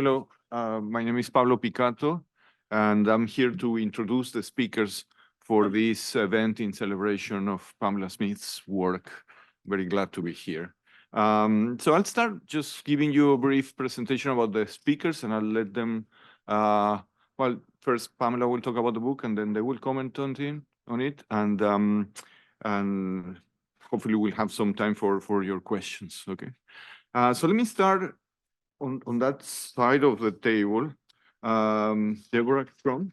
Hello, my name is Pablo Picato, and I'm here to introduce the speakers for this event in celebration of Pamela Smith's work. Very glad to be here. So I'll start just giving you a brief presentation about the speakers, and I'll let them, well, first Pamela will talk about the book, and then they will comment on it, and hopefully we'll have some time for your questions, okay? So let me start on that side of the table. Deborah Crum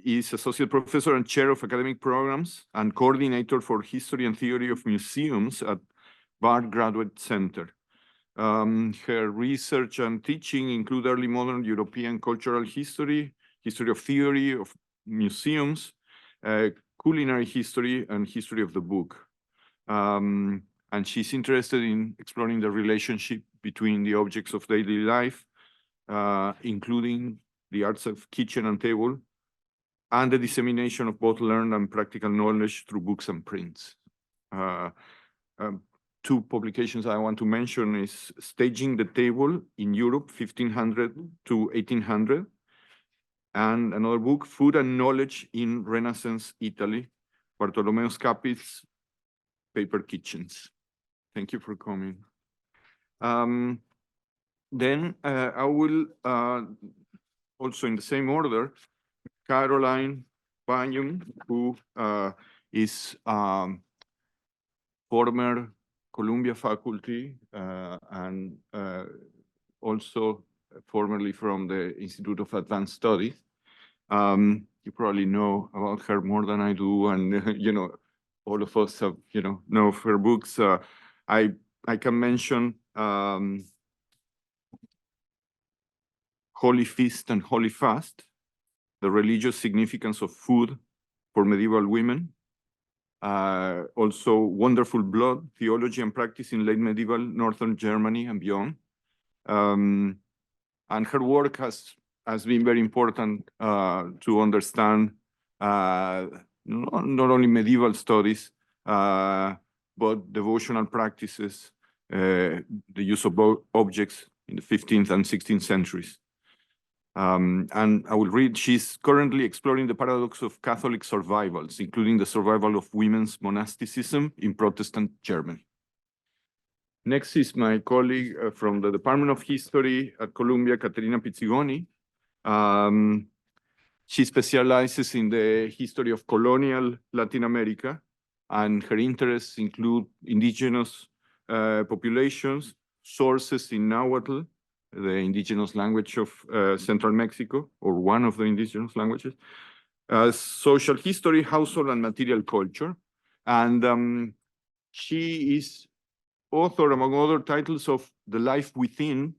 is Associate Professor and Chair of Academic Programs and Coordinator for History and Theory of Museums at Bard Graduate Center. Her research and teaching include early modern European cultural history, history of theory of museums, culinary history, and history of the book. And she's interested in exploring the relationship between the objects of daily life, including the arts of kitchen and table, and the dissemination of both learned and practical knowledge through books and prints. Two publications I want to mention is Staging the Table in Europe, 1500 to 1800, and another book, Food and Knowledge in Renaissance Italy, Bartolomeo Scappi's Paper Kitchens. Thank you for coming. Then I will, also in the same order, Caroline Banyum, who is former Columbia faculty and also formerly from the Institute of Advanced Studies. You probably know about her more than I do, and you know, all of us have, know of her books. I can mention Holy Feast and Holy Fast, the religious significance of food for medieval women. Also Wonderful Blood, Theology and Practice in Late Medieval Northern Germany and Beyond. And her work has been very important to understand not only medieval studies, but devotional practices, the use of objects in the 15th and 16th centuries. And I will read, she's currently exploring the paradox of Catholic survivals, including the survival of women's monasticism in Protestant Germany. Next is my colleague from the Department of History at Columbia, Caterina Pizzigoni. She specializes in the history of colonial Latin America, and her interests include indigenous populations, sources in Nahuatl, the indigenous language of Central Mexico, or one of the indigenous languages, social history, household and material culture. And she is author, among other titles, of The Life Within,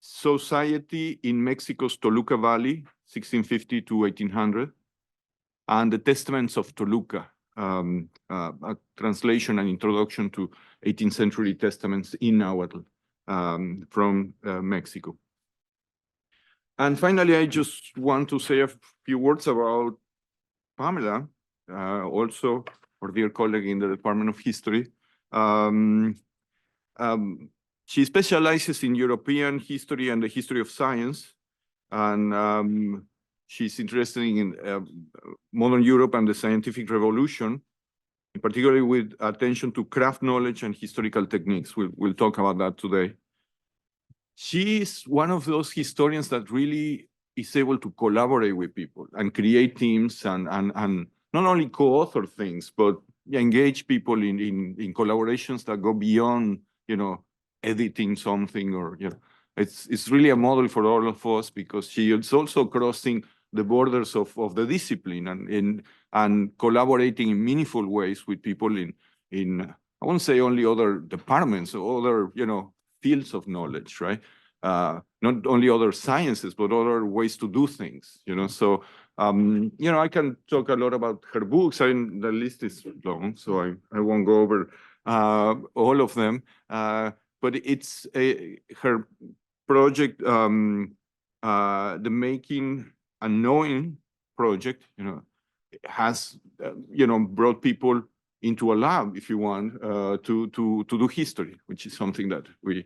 Society in Mexico's Toluca Valley, 1650 to 1800, and The Testaments of Toluca, a translation and introduction to 18th century testaments in Nahuatl from Mexico. And finally, I just want to say a few words about Pamela, also our dear colleague in the Department of History. She specializes in European history and the history of science, and she's interested in modern Europe and the scientific revolution, particularly with attention to craft knowledge and historical techniques. We'll talk about that today. She is one of those historians that really is able to collaborate with people and create teams and not only co-author things, but engage people in collaborations that go beyond, editing something, or, it's really a model for all of us, because she is also crossing the borders of the discipline and collaborating in meaningful ways with people in I won't say only other departments, or other, fields of knowledge, right? Not only other sciences, but other ways to do things, So, I can talk a lot about her books. The list is long, so I won't go over all of them. But it's her project, the Making and Knowing project, has, brought people into a lab, if you want, to do history, which is something that we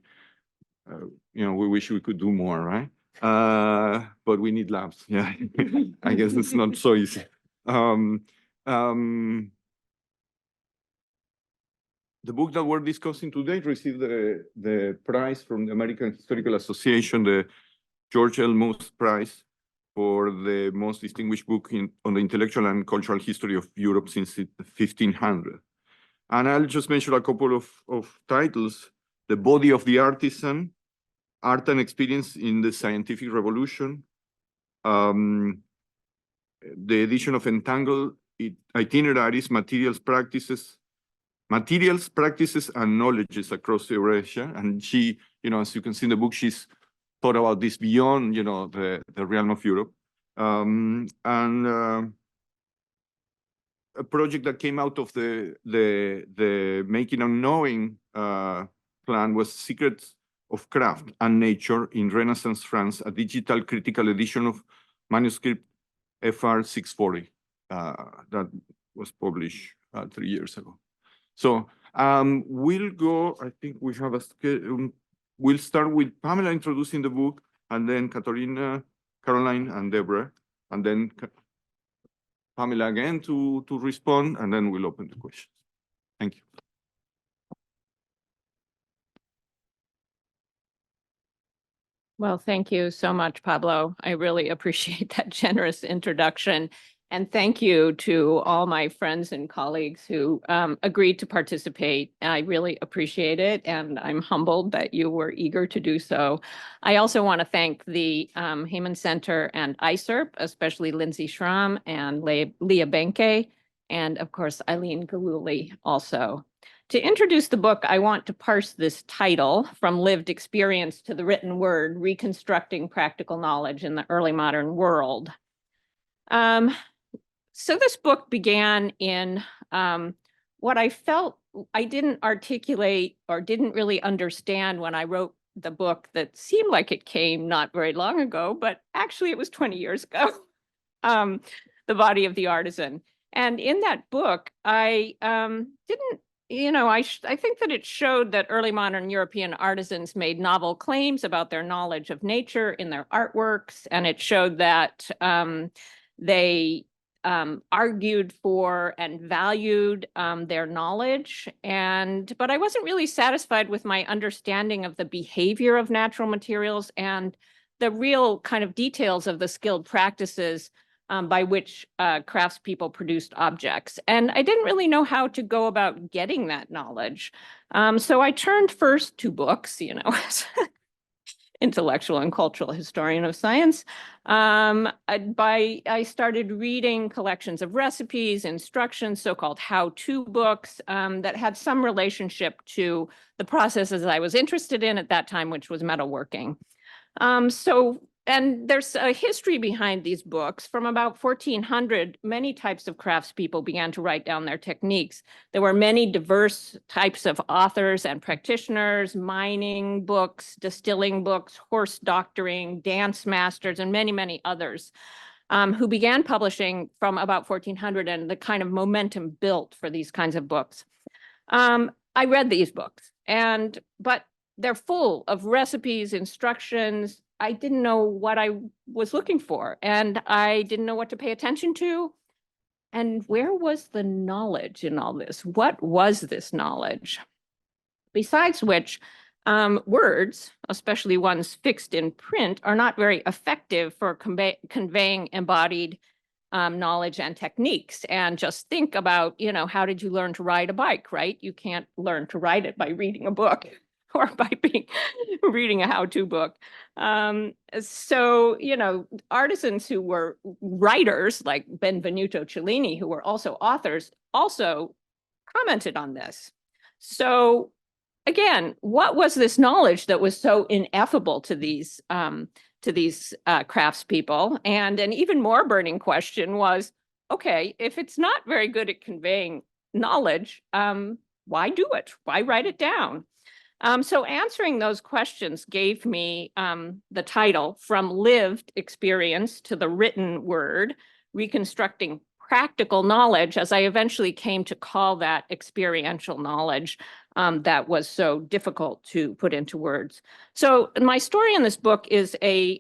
we wish we could do more, right? But we need labs. Yeah, I guess it's not so easy. The book that we're discussing today received the prize from the American Historical Association, the George L. Moose Prize, for the most distinguished book on the intellectual and cultural history of Europe since 1500. And I'll just mention a couple of titles: The Body of the Artisan, Art and Experience in the Scientific Revolution, the edition of Entangled Itineraries, Materials, Practices, and Knowledges Across Eurasia. And she, as you can see in the book, she's thought about this beyond, the realm of Europe. And a project that came out of the Making Unknowing plan was Secrets of Craft and Nature in Renaissance France, a digital critical edition of manuscript FR 640 that was published 3 years ago. So we'll go, I think we have we'll start with Pamela introducing the book, and then Katarina, Caroline, and Deborah, and then Pamela again to respond, and then we'll open the questions. Thank you. Well, thank you so much, Pablo. I really appreciate that generous introduction. And thank you to all my friends and colleagues who agreed to participate. I really appreciate it, and I'm humbled that you were eager to do so. I also want to thank the Heyman Center and ISERP, especially Lindsay Schramm and Leah Benke, and of course, Eileen Galuli also. To introduce the book, I want to parse this title, From Lived Experience to the Written Word, Reconstructing Practical Knowledge in the Early Modern World. So this book began in what I felt I didn't articulate or didn't really understand when I wrote the book that seemed like it came not very long ago, but actually it was 20 years ago, The Body of the Artisan. And in that book, I didn't, I think that it showed that early modern European artisans made novel claims about their knowledge of nature in their artworks, and it showed that they argued for and valued their knowledge, but I wasn't really satisfied with my understanding of the behavior of natural materials and the real kind of details of the skilled practices by which craftspeople produced objects. And I didn't really know how to go about getting that knowledge. So I turned first to books, as intellectual and cultural historian of science. I started reading collections of recipes, instructions, so-called how-to books that had some relationship to the processes I was interested in at that time, which was metalworking. And there's a history behind these books. From about 1400, many types of craftspeople began to write down their techniques. There were many diverse types of authors and practitioners: mining books, distilling books, horse doctoring, dance masters, and many, many others who began publishing from about 1400, and the kind of momentum built for these kinds of books. I read these books, but they're full of recipes, instructions. I didn't know what I was looking for, and I didn't know what to pay attention to. And where was the knowledge in all this? What was this knowledge? Besides which, words, especially ones fixed in print, are not very effective for conveying embodied knowledge and techniques. And just think about, how did you learn to ride a bike, right? You can't learn to ride it by reading a book or by reading a how-to book. So, artisans who were writers, like Benvenuto Cellini, who were also authors, also commented on this. So again, what was this knowledge that was so ineffable to these craftspeople? And an even more burning question was, okay, if it's not very good at conveying knowledge, why do it? Why write it down? So answering those questions gave me the title, From Lived Experience to the Written Word, Reconstructing Practical Knowledge, as I eventually came to call that experiential knowledge. that was so difficult to put into words. So my story in this book is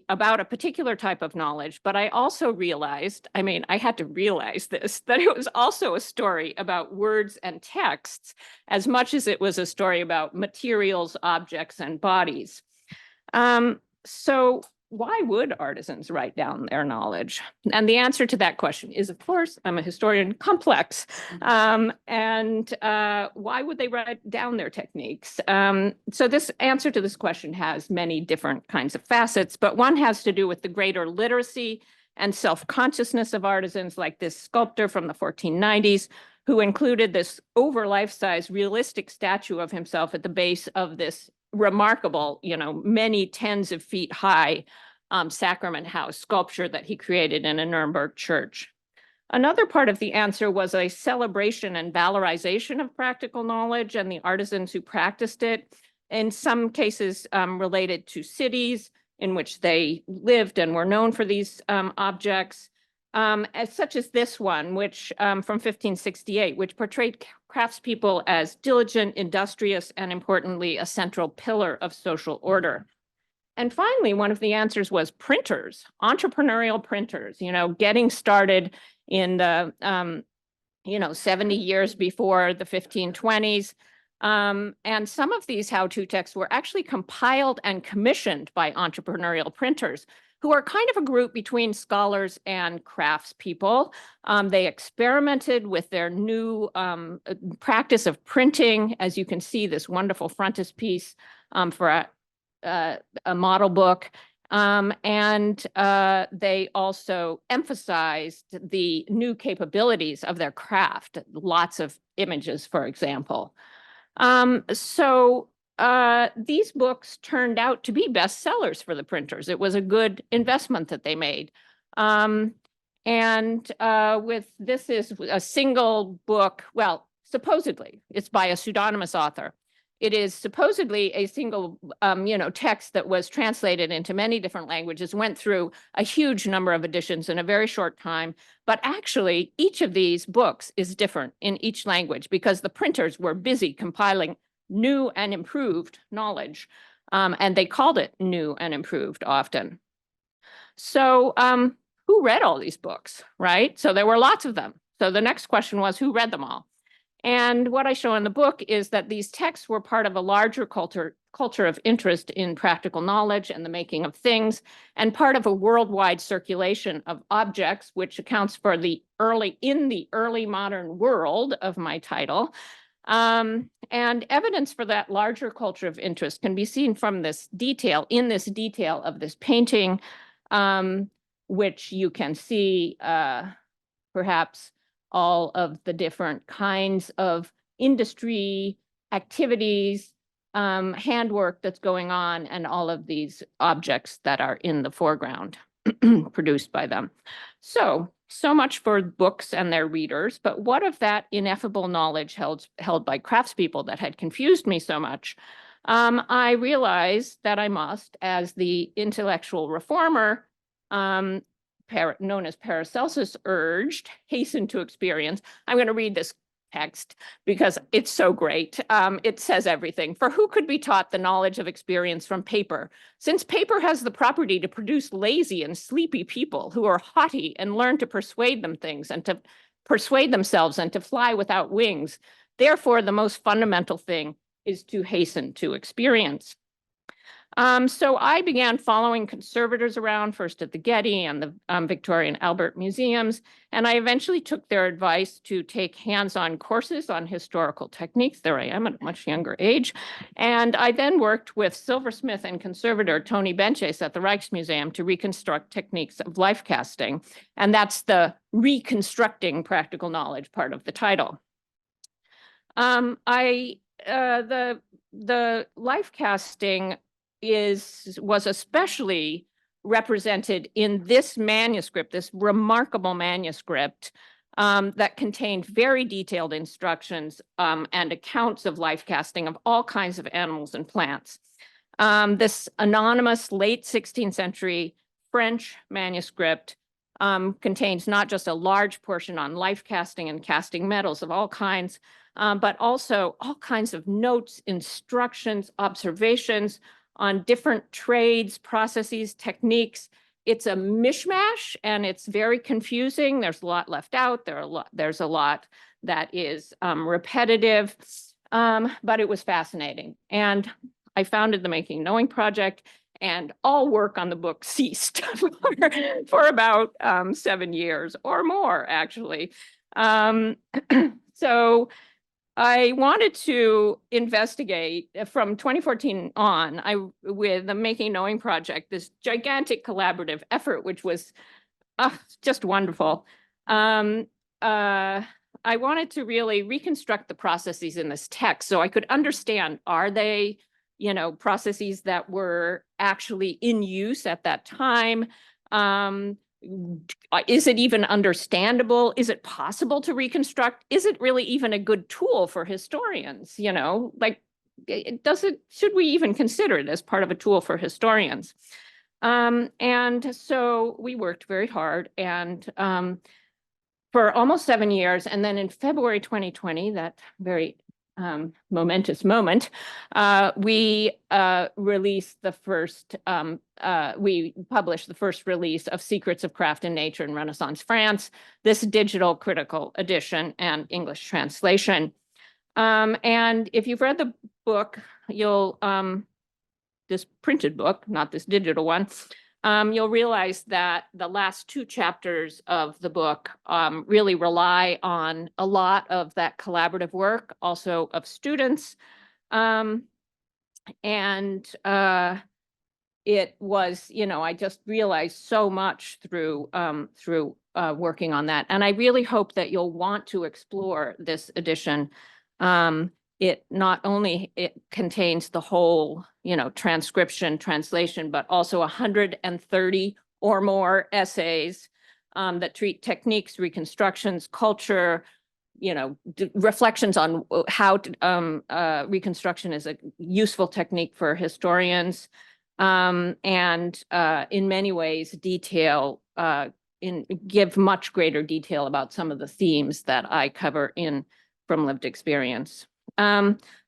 about a particular type of knowledge, but I also realized, I mean, I had to realize this, that it was also a story about words and texts as much as it was a story about materials, objects, and bodies. So why would artisans write down their knowledge? And the answer to that question is, of course, I'm a historian, complex. And why would they write down their techniques? So this answer to this question has many different kinds of facets, but one has to do with the greater literacy and self-consciousness of artisans, like this sculptor from the 1490s, who included this over life-size realistic statue of himself at the base of this remarkable, many tens of feet high sacrament house sculpture that he created in a Nuremberg church. Another part of the answer was a celebration and valorization of practical knowledge and the artisans who practiced it, in some cases related to cities in which they lived and were known for these objects, such as this one, which from 1568, which portrayed craftspeople as diligent, industrious, and importantly, a central pillar of social order. And finally, one of the answers was printers, entrepreneurial printers, getting started in the, 70 years before the 1520s. And some of these how-to texts were actually compiled and commissioned by entrepreneurial printers, who are kind of a group between scholars and craftspeople. They experimented with their new practice of printing. As you can see, this wonderful frontispiece for a model book. And they also emphasized the new capabilities of their craft, lots of images, for example. So these books turned out to be bestsellers for the printers. It was a good investment that they made. This is a single book, well, supposedly, it's by a pseudonymous author. It is supposedly a single, text that was translated into many different languages, went through a huge number of editions in a very short time. But actually, each of these books is different in each language because the printers were busy compiling new and improved knowledge, and they called it new and improved often. So who read all these books, right? So there were lots of them. So the next question was, who read them all? And what I show in the book is that these texts were part of a larger culture of interest in practical knowledge and the making of things, and part of a worldwide circulation of objects, which accounts for in the early modern world of my title. And evidence for that larger culture of interest can be seen from this detail of this painting, which you can see perhaps all of the different kinds of industry activities, handwork that's going on, and all of these objects that are in the foreground produced by them. So much for books and their readers, but what of that ineffable knowledge held by craftspeople that had confused me so much? I realized that I must, as the intellectual reformer, known as Paracelsus urged, hasten to experience. I'm going to read this text because it's so great. It says everything. For who could be taught the knowledge of experience from paper? Since paper has the property to produce lazy and sleepy people who are haughty and learn to persuade themselves and to fly without wings. Therefore, the most fundamental thing is to hasten to experience. So I began following conservators around, first at the Getty and the Victoria and Albert museums, and I eventually took their advice to take hands-on courses on historical techniques. There I am at a much younger age. And I then worked with silversmith and conservator Tony Benches at the Rijksmuseum to reconstruct techniques of life casting. And that's the reconstructing practical knowledge part of the title. The life casting was especially represented in this manuscript, this remarkable manuscript that contained very detailed instructions and accounts of life casting of all kinds of animals and plants. This anonymous late 16th century French manuscript contains not just a large portion on life casting and casting metals of all kinds, but also all kinds of notes, instructions, observations on different trades, processes, techniques. It's a mishmash and it's very confusing. There's a lot left out. There's a lot that is repetitive, but it was fascinating. And I founded the Making Knowing Project, and all work on the book ceased for about 7 years or more, actually. So I wanted to investigate from 2014 on, with the Making Knowing Project, this gigantic collaborative effort, which was just wonderful. I wanted to really reconstruct the processes in this text so I could understand, are they, processes that were actually in use at that time? Is it even understandable? Is it possible to reconstruct? Is it really even a good tool for historians? Like, should we even consider it as part of a tool for historians? And so we worked very hard, and for almost 7 years. And then in February 2020, that very momentous moment, we released the first, we published the first release of Secrets of Craft and Nature in Renaissance France, this digital critical edition and English translation. And if you've read the book, you'll, this printed book, not this digital one, you'll realize that the last 2 chapters of the book really rely on a lot of that collaborative work, also of students. It was, I just realized so much through working on that. And I really hope that you'll want to explore this edition. It not only contains the whole, transcription, translation, but also 130 or more essays that treat techniques, reconstructions, culture, reflections on how reconstruction is a useful technique for historians, and in many ways give much greater detail about some of the themes that I cover from lived experience.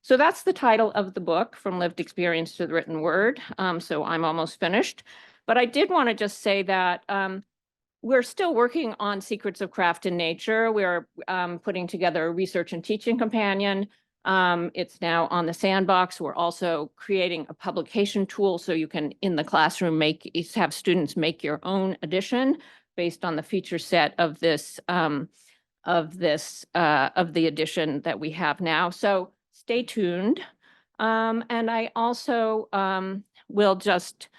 So that's the title of the book, From Lived Experience to the Written Word. So I'm almost finished, but I did want to just say that we're still working on Secrets of Craft and Nature. We're putting together a research and teaching companion. It's now on the Sandbox. We're also creating a publication tool so you can, in the classroom, have students make your own edition based on the feature set of this of the edition that we have now. So stay tuned. And I also will just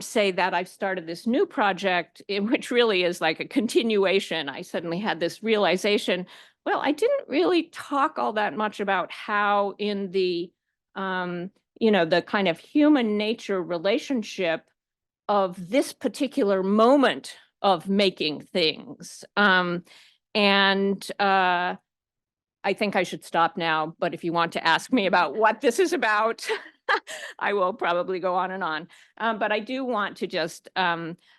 say that I've started this new project, which really is like a continuation. I suddenly had this realization, well, I didn't really talk all that much about how in the, the kind of human nature relationship of this particular moment of making things. I think I should stop now, but if you want to ask me about what this is about, I will probably go on and on. But I do want to just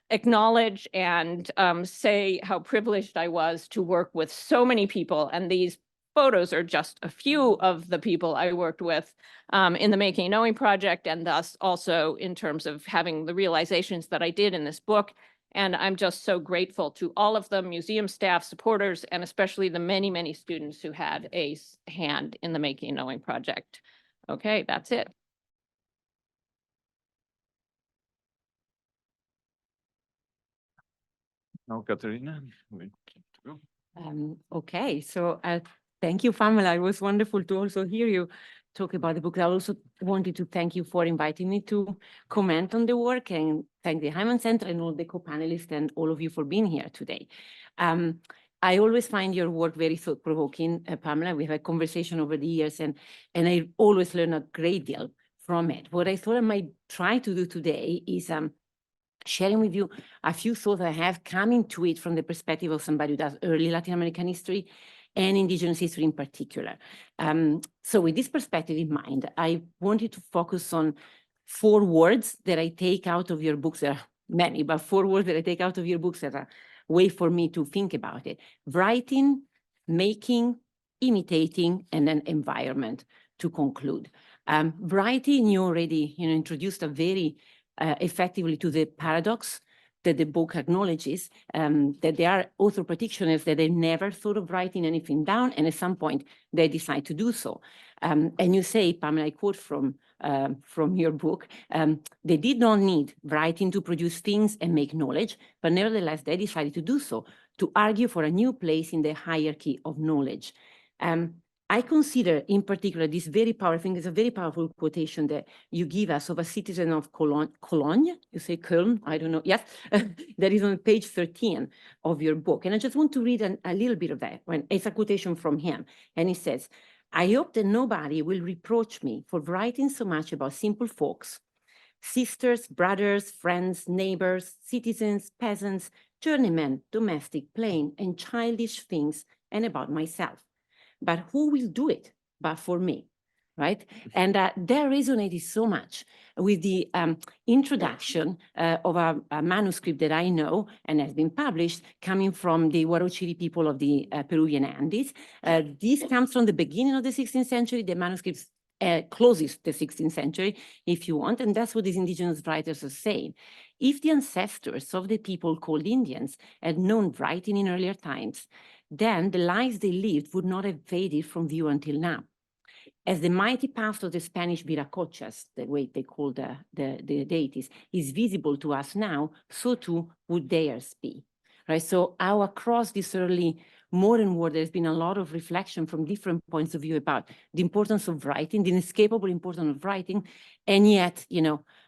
acknowledge and say how privileged I was to work with so many people. And these photos are just a few of the people I worked with in the Making Knowing Project, and thus also in terms of having the realizations that I did in this book. And I'm just so grateful to all of the museum staff, supporters, and especially the many, many students who had a hand in the Making Knowing Project. Okay, that's it. Now, Katerina. Okay, so thank you, Pamela. It was wonderful to also hear you talk about the book. I also wanted to thank you for inviting me to comment on the work, and thank the Hyman Center and all the co-panelists and all of you for being here today. I always find your work very thought-provoking, Pamela. We've had conversation over the years, and I always learn a great deal from it. What I thought I might try to do today is sharing with you a few thoughts I have coming to it from the perspective of somebody who does early Latin American history and indigenous history in particular. So with this perspective in mind, I wanted to focus on 4 words that I take out of your books. There are many, but 4 words that I take out of your books that way for me to think about it. Writing, making, imitating, and then environment to conclude. Writing, you already introduced a very effectively to the paradox that the book acknowledges, that there are author practitioners that they never thought of writing anything down, and at some point they decide to do so. And you say, Pamela, I quote from your book, they did not need writing to produce things and make knowledge, but nevertheless they decided to do so, to argue for a new place in the hierarchy of knowledge. I consider in particular this very powerful, I think it's a very powerful quotation that you give us of a citizen of Cologne, you say Köln, I don't know, yes, that is on page 13 of your book. And I just want to read a little bit of that. It's a quotation from him. And he says, I hope that nobody will reproach me for writing so much about simple folks, sisters, brothers, friends, neighbors, citizens, peasants, journeymen, domestic, plain, and childish things, and about myself. But who will do it but for me, right? And that resonated so much with the introduction of a manuscript that I know and has been published coming from the Huarochiri people of the Peruvian Andes. This comes from the beginning of the 16th century. The manuscript closes the 16th century, if you want, and that's what these indigenous writers are saying. If the ancestors of the people called Indians had known writing in earlier times, then the lives they lived would not have faded from view until now. As the mighty past of the Spanish viracochas, the way they call the deities, is visible to us now, so too would theirs be. Right? So how across this early modern world, there's been a lot of reflection from different points of view about the importance of writing, the inescapable importance of writing, and yet,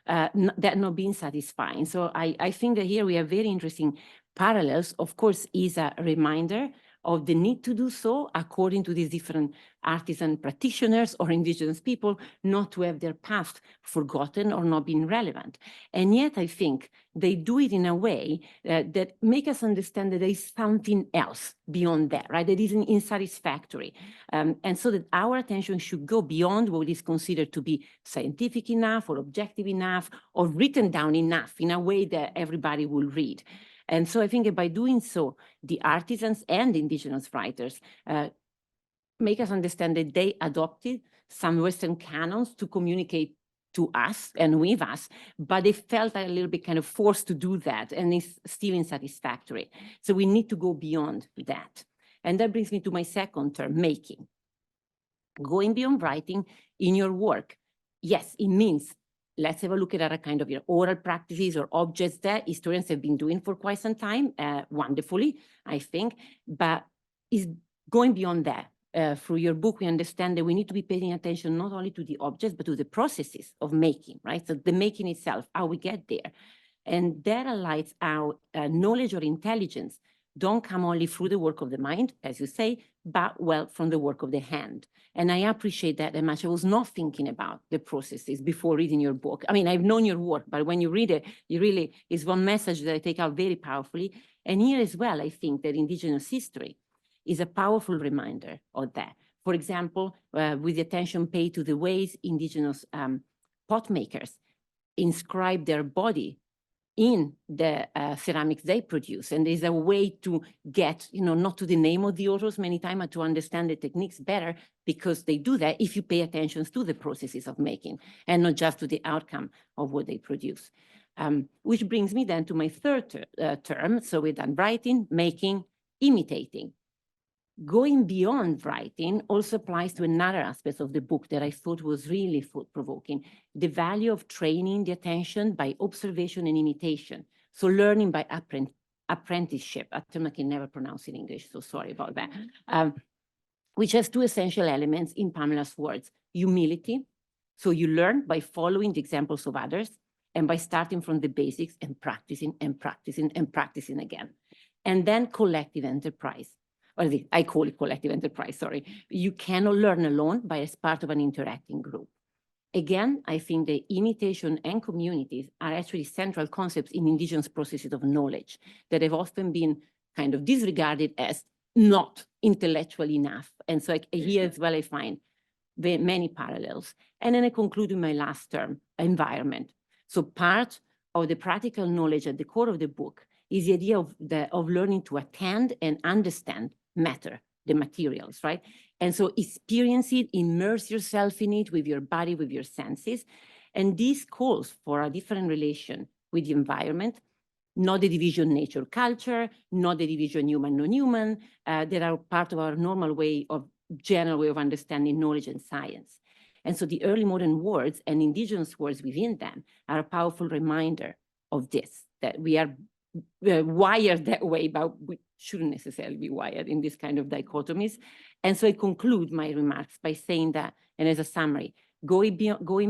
that not being satisfying. So I think that here we have very interesting parallels. Of course, is a reminder of the need to do so according to these different artisan practitioners or indigenous people, not to have their past forgotten or not being relevant. And yet I think they do it in a way that make us understand that there is something else beyond that, right? That isn't unsatisfactory. And so that our attention should go beyond what is considered to be scientific enough or objective enough or written down enough in a way that everybody will read. And so I think that by doing so, the artisans and indigenous writers make us understand that they adopted some Western canons to communicate to us and with us, but they felt a little bit kind of forced to do that, and it's still unsatisfactory. So we need to go beyond that. And that brings me to my second term, making. Going beyond writing in your work. Yes, it means let's have a look at a kind of oral practices or objects that historians have been doing for quite some time, wonderfully, I think, but is going beyond that. Through your book, we understand that we need to be paying attention not only to the objects, but to the processes of making, right? So the making itself, how we get there. And that highlights how knowledge or intelligence don't come only through the work of the mind, as you say, but well, from the work of the hand. And I appreciate that much. I was not thinking about the processes before reading your book. I mean, I've known your work, but when you read it, you really, is one message that I take out very powerfully. And here as well, I think that indigenous history is a powerful reminder of that. For example, with the attention paid to the ways indigenous pot makers inscribe their body in the ceramics they produce. And there's a way to get, not to the name of the authors many times, but to understand the techniques better, because they do that if you pay attention to the processes of making and not just to the outcome of what they produce. Which brings me then to my third term. So we've done writing, making, imitating. Going beyond writing also applies to another aspect of the book that I thought was really thought-provoking, the value of training the attention by observation and imitation. So learning by apprenticeship, a term I can never pronounce in English, so sorry about that, which has two essential elements in Pamela's words: humility, so you learn by following the examples of others, and by starting from the basics and practicing and practicing and practicing again. And then collective enterprise. Well, I call it collective enterprise, sorry. You cannot learn alone, but as part of an interacting group. Again, I think the imitation and communities are actually central concepts in indigenous processes of knowledge that have often been kind of disregarded as not intellectual enough. And so here as well, I find many parallels. And then I conclude with my last term, environment. So part of the practical knowledge at the core of the book is the idea of learning to attend and understand matter, the materials, right? And so experience it, immerse yourself in it with your body, with your senses. And this calls for a different relation with the environment, not the division nature culture, not the division human non-human, that are part of our normal way of general way of understanding knowledge and science. And so the early modern words and indigenous words within them are a powerful reminder of this, that we are wired that way, but we shouldn't necessarily be wired in this kind of dichotomies. And so I conclude my remarks by saying that, and as a summary, going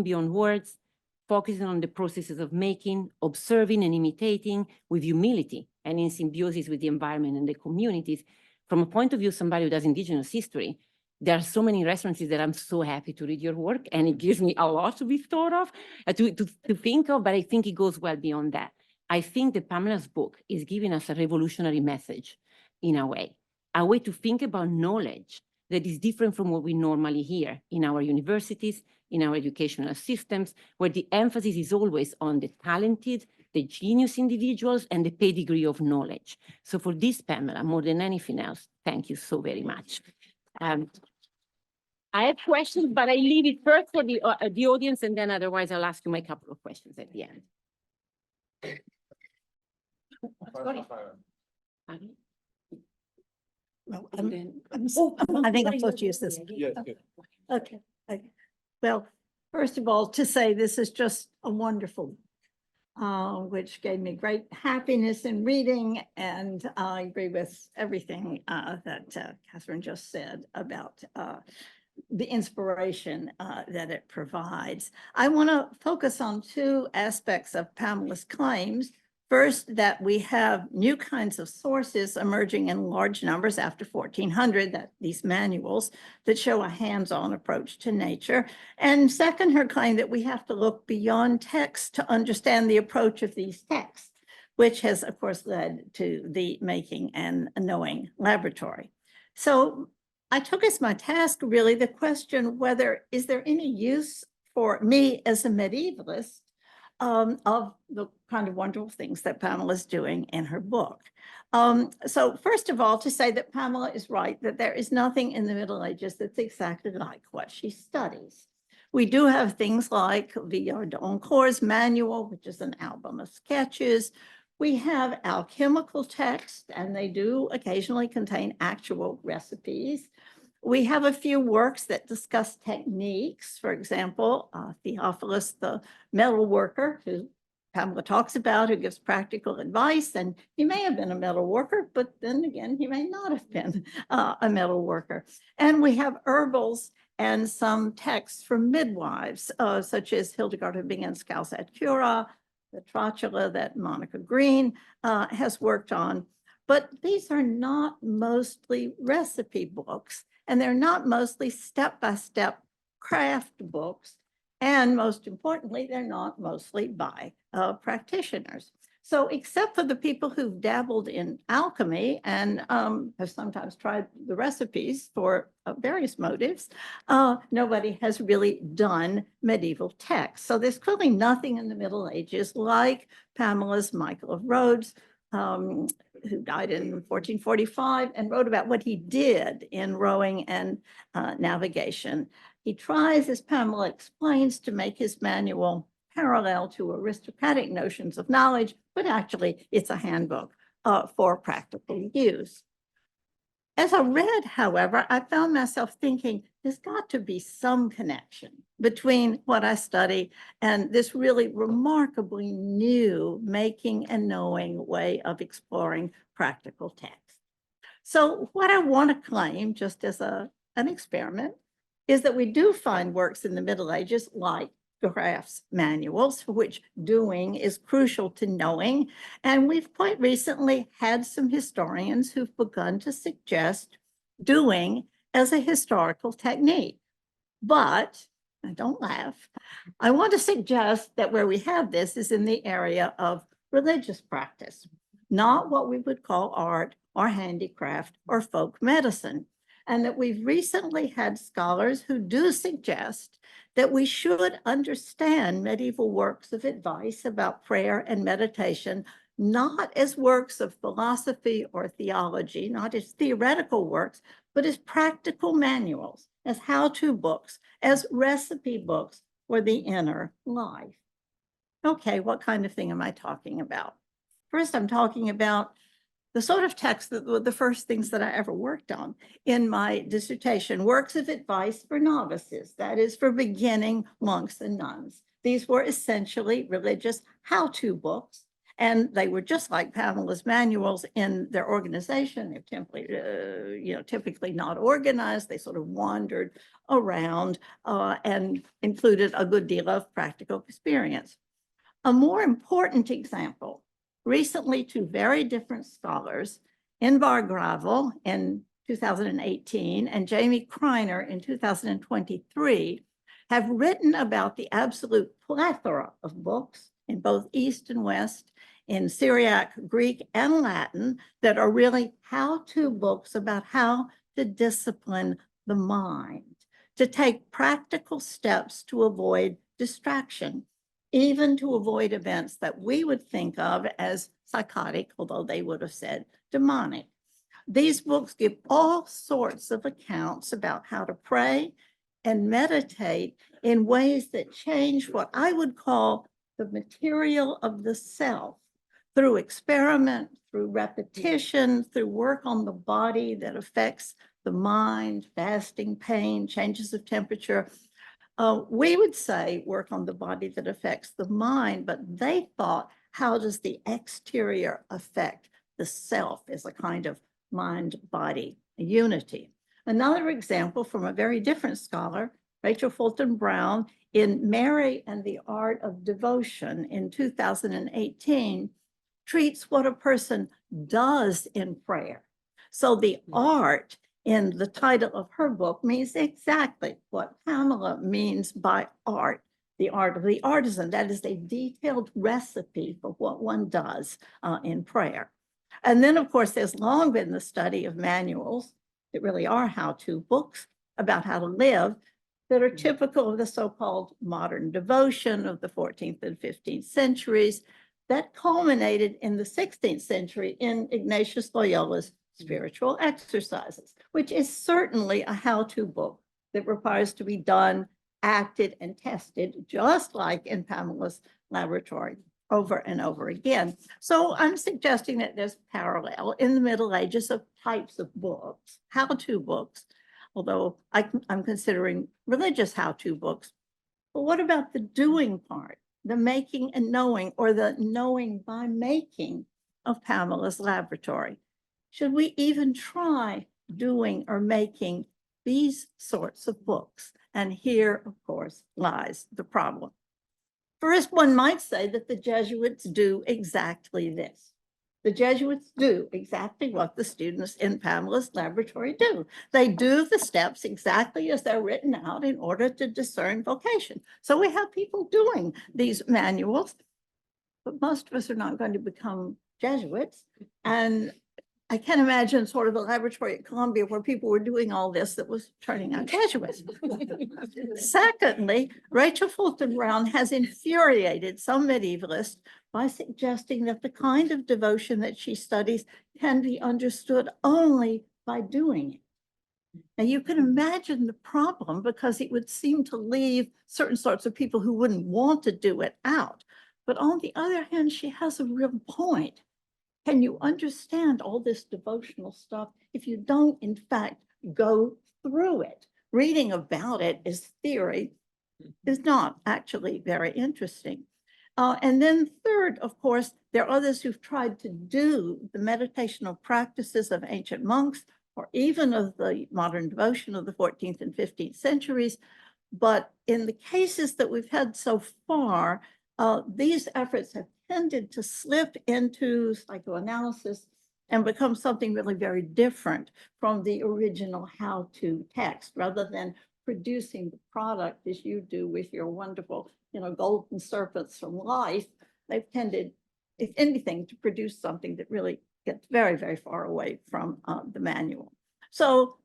beyond words, focusing on the processes of making, observing and imitating with humility and in symbiosis with the environment and the communities. From a point of view of somebody who does indigenous history, there are so many references that I'm so happy to read your work, and it gives me a lot to be thought of, to think of, but I think it goes well beyond that. I think that Pamela's book is giving us a revolutionary message in a way to think about knowledge that is different from what we normally hear in our universities, in our educational systems, where the emphasis is always on the talented, the genius individuals, and the pedigree of knowledge. So for this, Pamela, more than anything else, thank you so very much. I have questions, but I leave it first for the audience, and then otherwise I'll ask you my couple of questions at the end. Well, I think I'm supposed to use this. Yes, Okay. Well, first of all, to say this is just a wonderful, which gave me great happiness in reading, and I agree with everything that Catherine just said about the inspiration that it provides. I want to focus on two aspects of Pamela's claims. First, that we have new kinds of sources emerging in large numbers after 1400, that these manuals that show a hands-on approach to nature. And second, her claim that we have to look beyond text to understand the approach of these texts, which has, of course, led to the making and knowing laboratory. So I took as my task really the question whether is there any use for me as a medievalist of the kind of wonderful things that Pamela is doing in her book. So first of all, to say that Pamela is right, that there is nothing in the Middle Ages that's exactly like what she studies. We do have things like Villard d'Encore's manual, which is an album of sketches. We have alchemical texts, and they do occasionally contain actual recipes. We have a few works that discuss techniques. For example, Theophilus, the metal worker, who Pamela talks about, who gives practical advice. And he may have been a metal worker, but then again, he may not have been a metal worker. And we have herbals and some texts from midwives, such as Hildegard of Bingen's Caus et Cura, the Trotula that Monica Green has worked on. But these are not mostly recipe books. And they're not mostly step-by-step craft books. And most importantly, they're not mostly by practitioners. So except for the people who've dabbled in alchemy and have sometimes tried the recipes for various motives, nobody has really done medieval texts. So there's clearly nothing in the Middle Ages like Pamela's Michael of Rhodes, who died in 1445 and wrote about what he did in rowing and navigation. He tries, as Pamela explains, to make his manual parallel to aristocratic notions of knowledge, but actually it's a handbook for practical use. As I read, however, I found myself thinking there's got to be some connection between what I study and this really remarkably new making and knowing way of exploring practical text. So what I want to claim, just as an experiment, is that we do find works in the Middle Ages like crafts manuals, for which doing is crucial to knowing. And we've quite recently had some historians who've begun to suggest doing as a historical technique. But, don't laugh, I want to suggest that where we have this is in the area of religious practice, not what we would call art or handicraft or folk medicine. And that we've recently had scholars who do suggest that we should understand medieval works of advice about prayer and meditation, not as works of philosophy or theology, not as theoretical works, but as practical manuals, as how-to books, as recipe books for the inner life. Okay, what kind of thing am I talking about? First, I'm talking about the sort of text that were the first things that I ever worked on in my dissertation, works of advice for novices, that is for beginning monks and nuns. These were essentially religious how-to books, and they were just like Pamela's manuals in their organization. They're typically not organized. They sort of wandered around and included a good deal of practical experience. A more important example, recently two very different scholars, Invar Gravel in 2018 and Jamie Kreiner in 2023, have written about the absolute plethora of books in both East and West, in Syriac, Greek, and Latin that are really how-to books about how to discipline the mind, to take practical steps to avoid distraction, even to avoid events that we would think of as psychotic, although they would have said demonic. These books give all sorts of accounts about how to pray and meditate in ways that change what I would call the material of the self through experiment, through repetition, through work on the body that affects the mind, fasting, pain, changes of temperature. We would say work on the body that affects the mind, but they thought, how does the exterior affect the self as a kind of mind-body unity? Another example from a very different scholar, Rachel Fulton Brown, in Mary and the Art of Devotion in 2018, treats what a person does in prayer. So the art in the title of her book means exactly what Pamela means by art, the art of the artisan. That is a detailed recipe for what one does in prayer. And then, of course, there's long been the study of manuals that really are how-to books about how to live that are typical of the so-called modern devotion of the 14th and 15th centuries that culminated in the 16th century in Ignatius Loyola's Spiritual Exercises, which is certainly a how-to book that requires to be done, acted, and tested, just like in Pamela's laboratory, over and over again. So I'm suggesting that there's parallel in the Middle Ages of types of books, how-to books, although I'm considering religious how-to books. But what about the doing part, the making and knowing, or the knowing by making of Pamela's laboratory? Should we even try doing or making these sorts of books? And here, of course, lies the problem. First, one might say that the Jesuits do exactly this. The Jesuits do exactly what the students in Pamela's laboratory do. They do the steps exactly as they're written out in order to discern vocation. So we have people doing these manuals, but most of us are not going to become Jesuits. And I can imagine sort of a laboratory at Columbia where people were doing all this that was turning out Jesuits. Secondly, Rachel Fulton Brown has infuriated some medievalists by suggesting that the kind of devotion that she studies can be understood only by doing it. Now, you can imagine the problem because it would seem to leave certain sorts of people who wouldn't want to do it out. But on the other hand, she has a real point. Can you understand all this devotional stuff if you don't, in fact, go through it? Reading about it as theory is not actually very interesting. And then third, of course, there are others who've tried to do the meditational practices of ancient monks or even of the modern devotion of the 14th and 15th centuries. But in the cases that we've had so far, these efforts have tended to slip into psychoanalysis and become something really very different from the original how-to text, rather than producing the product as you do with your wonderful, golden serpents from life. They've tended, if anything, to produce something that really gets very, very far away from the manual. So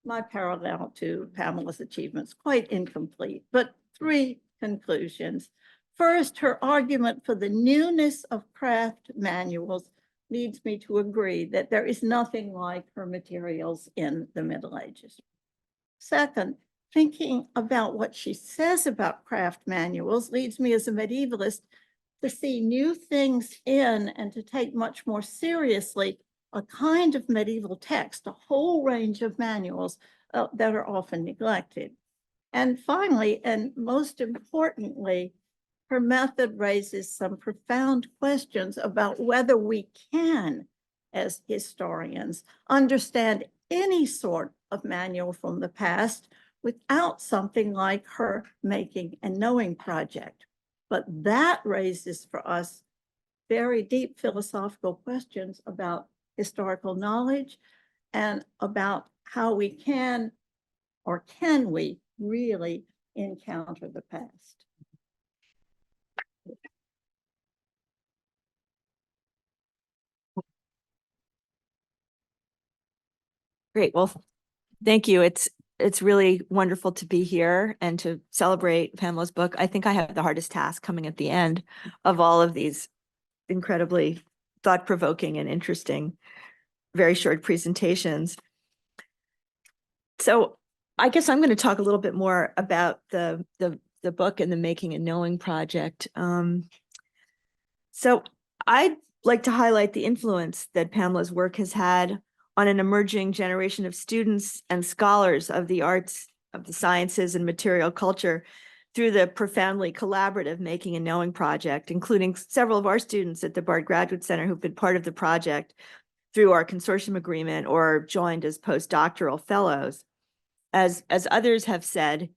my parallel to Pamela's achievements, quite incomplete, but three conclusions. First, her argument for the newness of craft manuals leads me to agree that there is nothing like her materials in the Middle Ages. Second, thinking about what she says about craft manuals leads me as a medievalist to see new things in and to take much more seriously a kind of medieval text, a whole range of manuals that are often neglected. And finally, and most importantly, her method raises some profound questions about whether we can, as historians, understand any sort of manual from the past without something like her Making and Knowing project. But that raises for us very deep philosophical questions about historical knowledge and about how we can, or can we really encounter the past. Great. Well, thank you. It's really wonderful to be here and to celebrate Pamela's book. I think I have the hardest task coming at the end of all of these incredibly thought-provoking and interesting, very short presentations. So I guess I'm going to talk a little bit more about the book and the Making and Knowing project. So I'd like to highlight the influence that Pamela's work has had on an emerging generation of students and scholars of the arts, of the sciences, and material culture through the profoundly collaborative Making and Knowing project, including several of our students at the Bard Graduate Center who've been part of the project through our consortium agreement or joined as postdoctoral fellows. As others have said,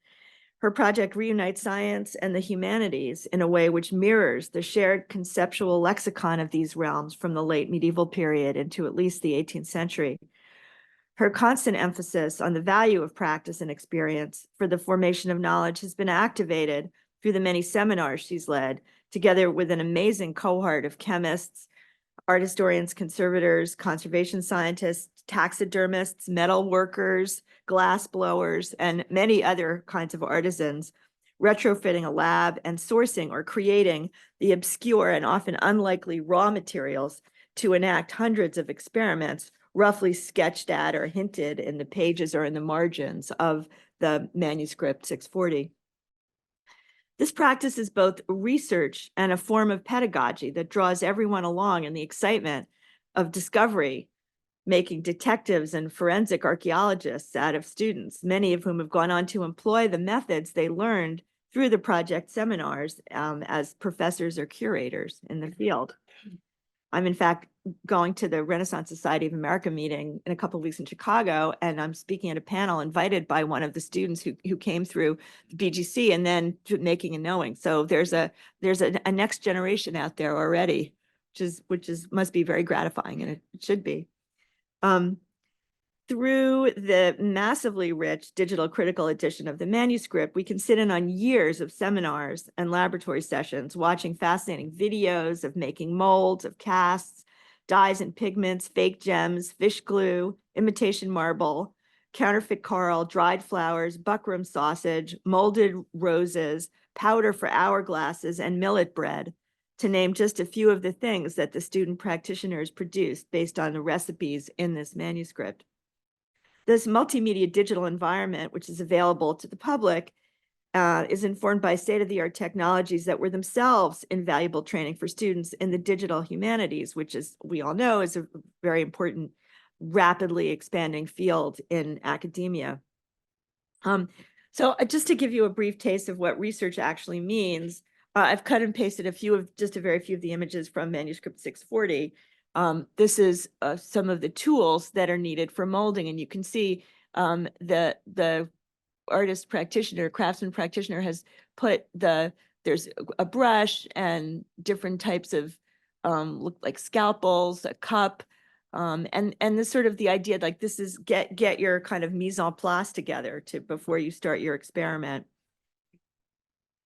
her project reunites science and the humanities in a way which mirrors the shared conceptual lexicon of these realms from the late medieval period into at least the 18th century. Her constant emphasis on the value of practice and experience for the formation of knowledge has been activated through the many seminars she's led, together with an amazing cohort of chemists, art historians, conservators, conservation scientists, taxidermists, metal workers, glass blowers, and many other kinds of artisans, retrofitting a lab and sourcing or creating the obscure and often unlikely raw materials to enact hundreds of experiments roughly sketched at or hinted in the pages or in the margins of the manuscript 640. This practice is both research and a form of pedagogy that draws everyone along in the excitement of discovery, making detectives and forensic archaeologists out of students, many of whom have gone on to employ the methods they learned through the project seminars as professors or curators in the field. I'm in fact going to the Renaissance Society of America meeting in a couple of weeks in Chicago, and I'm speaking at a panel invited by one of the students who came through the BGC and then Making and Knowing. So there's a next generation out there already, which is must be very gratifying, and it should be. Through the massively rich digital critical edition of the manuscript, we can sit in on years of seminars and laboratory sessions, watching fascinating videos of making molds, of casts, dyes and pigments, fake gems, fish glue, imitation marble, counterfeit coral, dried flowers, buckram sausage, molded roses, powder for hourglasses, and millet bread, to name just a few of the things that the student practitioners produced based on the recipes in this manuscript. This multimedia digital environment, which is available to the public, is informed by state-of-the-art technologies that were themselves invaluable training for students in the digital humanities, which, as we all know, is a very important, rapidly expanding field in academia. So just to give you a brief taste of what research actually means, I've cut and pasted just a very few of the images from manuscript 640. This is some of the tools that are needed for molding, and you can see the artist practitioner, craftsman practitioner has put there's a brush and different types of look like scalpels, a cup, and this sort of the idea, like this is get your kind of mise en place together before you start your experiment.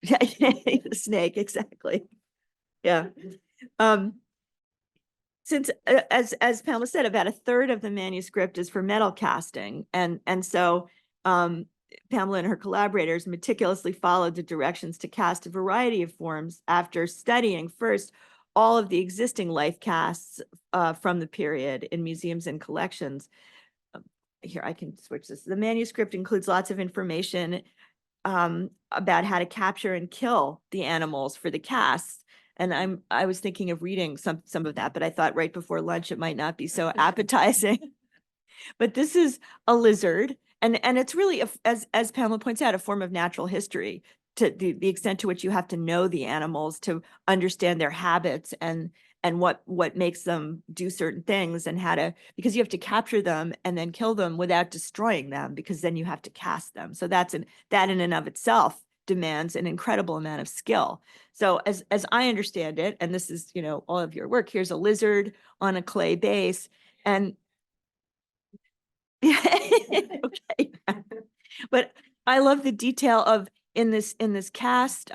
The snake, exactly. Yeah. Since, as Pamela said, about a third of the manuscript is for metal casting, and so Pamela and her collaborators meticulously followed the directions to cast a variety of forms after studying first all of the existing life casts from the period in museums and collections. Here, I can switch this. The manuscript includes lots of information about how to capture and kill the animals for the casts. And I was thinking of reading some of that, but I thought right before lunch it might not be so appetizing. But this is a lizard, and it's really, as Pamela points out, a form of natural history, to the extent to which you have to know the animals to understand their habits and what makes them do certain things, and how to, because you have to capture them and then kill them without destroying them, because then you have to cast them. So that in and of itself demands an incredible amount of skill. So as I understand it, and this is, all of your work, here's a lizard on a clay base, and okay. But I love the detail of in this cast, a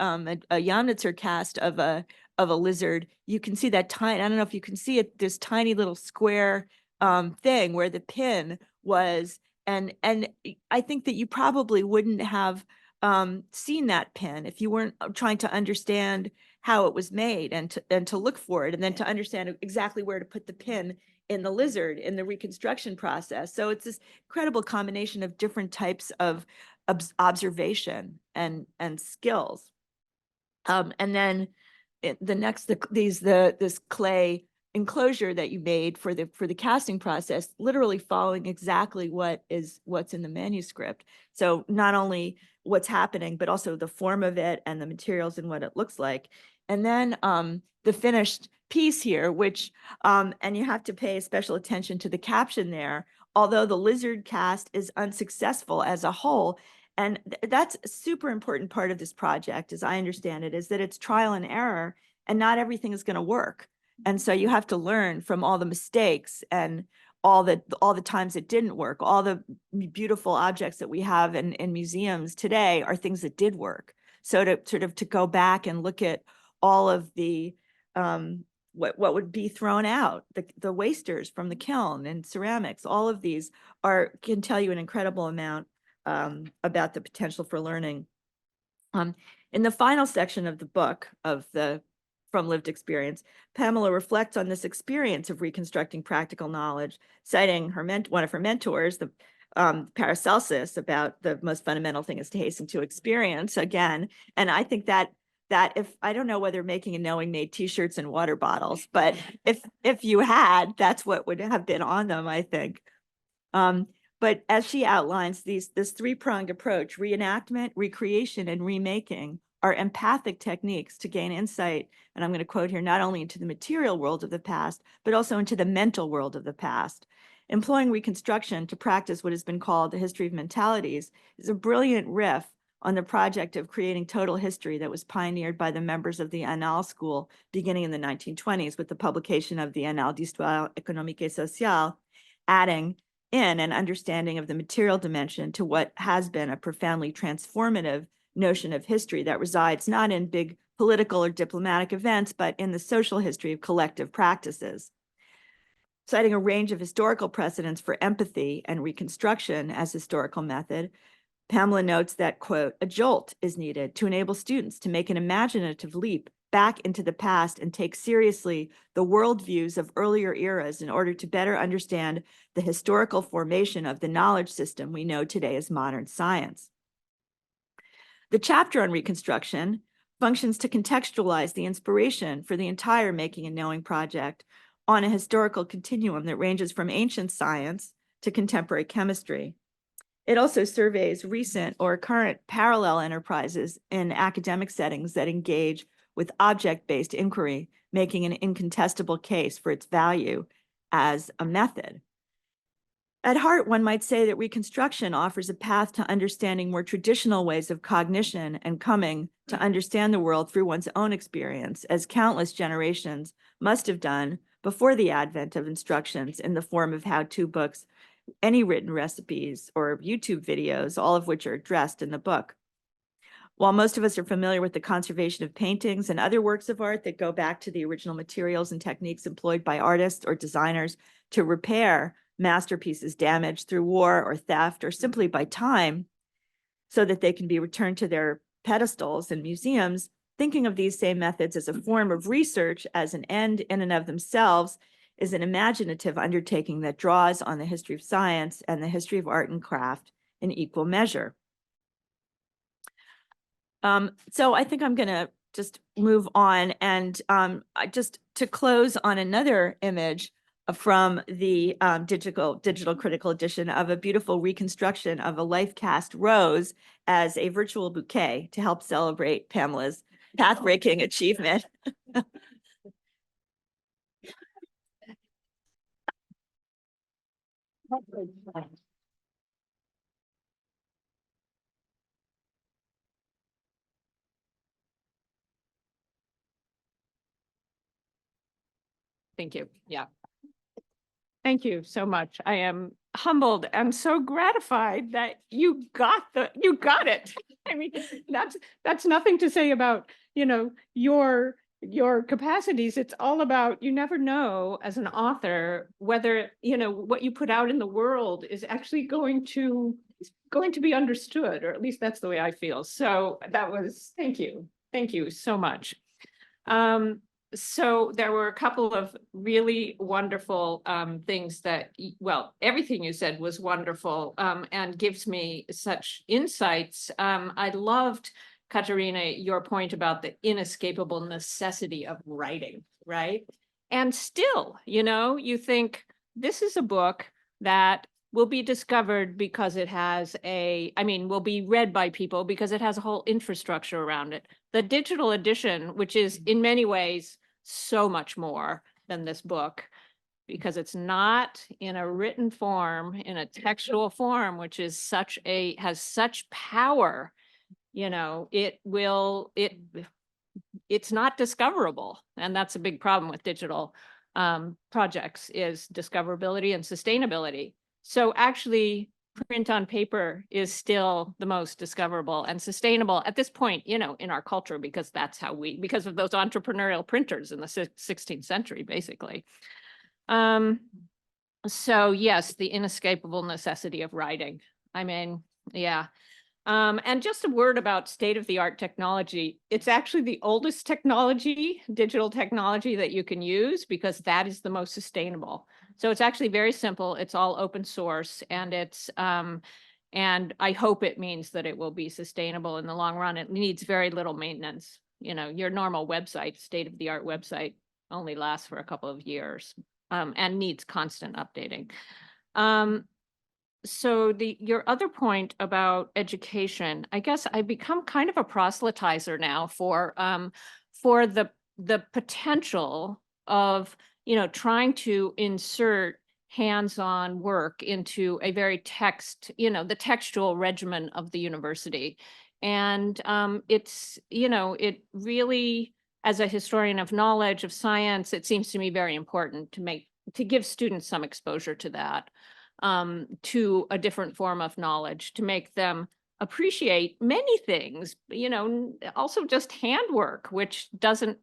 Janitzer cast of a lizard. You can see that tiny, I don't know if you can see it, this tiny little square thing where the pin was, and I think that you probably wouldn't have seen that pin if you weren't trying to understand how it was made, and to look for it, and then to understand exactly where to put the pin in the lizard in the reconstruction process. So it's this incredible combination of different types of observation and skills. And then this clay enclosure that you made for the casting process, literally following exactly what's in the manuscript. So not only what's happening, but also the form of it and the materials and what it looks like. And then the finished piece here, which, and you have to pay special attention to the caption there, although the lizard cast is unsuccessful as a whole. And that's a super important part of this project, as I understand it, is that it's trial and error, and not everything is going to work. And so you have to learn from all the mistakes and all the times it didn't work. All the beautiful objects that we have in museums today are things that did work. So to go back and look at all of the what would be thrown out, the wasters from the kiln and ceramics, all of these can tell you an incredible amount about the potential for learning. In the final section of the book From Lived Experience, Pamela reflects on this experience of reconstructing practical knowledge, citing one of her mentors, the Paracelsus, about the most fundamental thing is to hasten to experience again. And I think that if, I don't know whether making and knowing made t-shirts and water bottles, but if you had, that's what would have been on them, I think. But as she outlines, this three-pronged approach, reenactment, recreation, and remaking, are empathic techniques to gain insight, and I'm going to quote here, not only into the material world of the past, but also into the mental world of the past. Employing reconstruction to practice what has been called the history of mentalities is a brilliant riff on the project of creating total history that was pioneered by the members of the Annales School beginning in the 1920s with the publication of the Annales d'Histoire économique et sociale, adding in an understanding of the material dimension to what has been a profoundly transformative notion of history that resides not in big political or diplomatic events, but in the social history of collective practices. Citing a range of historical precedents for empathy and reconstruction as historical method, Pamela notes that, quote, a jolt is needed to enable students to make an imaginative leap back into the past and take seriously the worldviews of earlier eras in order to better understand the historical formation of the knowledge system we know today as modern science. The chapter on reconstruction functions to contextualize the inspiration for the entire Making and Knowing project on a historical continuum that ranges from ancient science to contemporary chemistry. It also surveys recent or current parallel enterprises in academic settings that engage with object-based inquiry, making an incontestable case for its value as a method. At heart, one might say that reconstruction offers a path to understanding more traditional ways of cognition and coming to understand the world through one's own experience, as countless generations must have done before the advent of instructions in the form of how-to books, any written recipes, or YouTube videos, all of which are addressed in the book. While most of us are familiar with the conservation of paintings and other works of art that go back to the original materials and techniques employed by artists or designers to repair masterpieces damaged through war or theft or simply by time, so that they can be returned to their pedestals in museums, thinking of these same methods as a form of research as an end in and of themselves is an imaginative undertaking that draws on the history of science and the history of art and craft in equal measure. So I think I'm going to just move on, and just to close on another image from the digital critical edition of a beautiful reconstruction of a life cast rose as a virtual bouquet to help celebrate Pamela's pathbreaking achievement. Thank you. Yeah. Thank you so much. I am humbled and so gratified that you got it. I mean, that's nothing to say about, your capacities. It's all about, you never know as an author whether, what you put out in the world is actually going to be understood, or at least that's the way I feel. So thank you. Thank you so much. So there were a couple of really wonderful things that, well, everything you said was wonderful and gives me such insights. I loved, Katerina, your point about the inescapable necessity of writing, right? And still, you think this is a book that will be discovered because it has will be read by people because it has a whole infrastructure around it. The digital edition, which is in many ways so much more than this book, because it's not in a written form, in a textual form, which is has such power, it's not discoverable. And that's a big problem with digital projects, is discoverability and sustainability. So actually, print on paper is still the most discoverable and sustainable at this point, in our culture, because that's how because of those entrepreneurial printers in the 16th century, basically. So yes, the inescapable necessity of writing. Yeah. And just a word about state-of-the-art technology. It's actually the oldest technology, digital technology, that you can use, because that is the most sustainable. So it's actually very simple. It's all open source, and and I hope it means that it will be sustainable in the long run. It needs very little maintenance. Your normal website, state-of-the-art website, only lasts for a couple of years and needs constant updating. So your other point about education, I guess I've become kind of a proselytizer now for the potential of, trying to insert hands-on work into a very the textual regimen of the university. And it's, it really, as a historian of knowledge, of science, it seems to me very important to give students some exposure to that. To a different form of knowledge, to make them appreciate many things, also just handwork, which doesn't,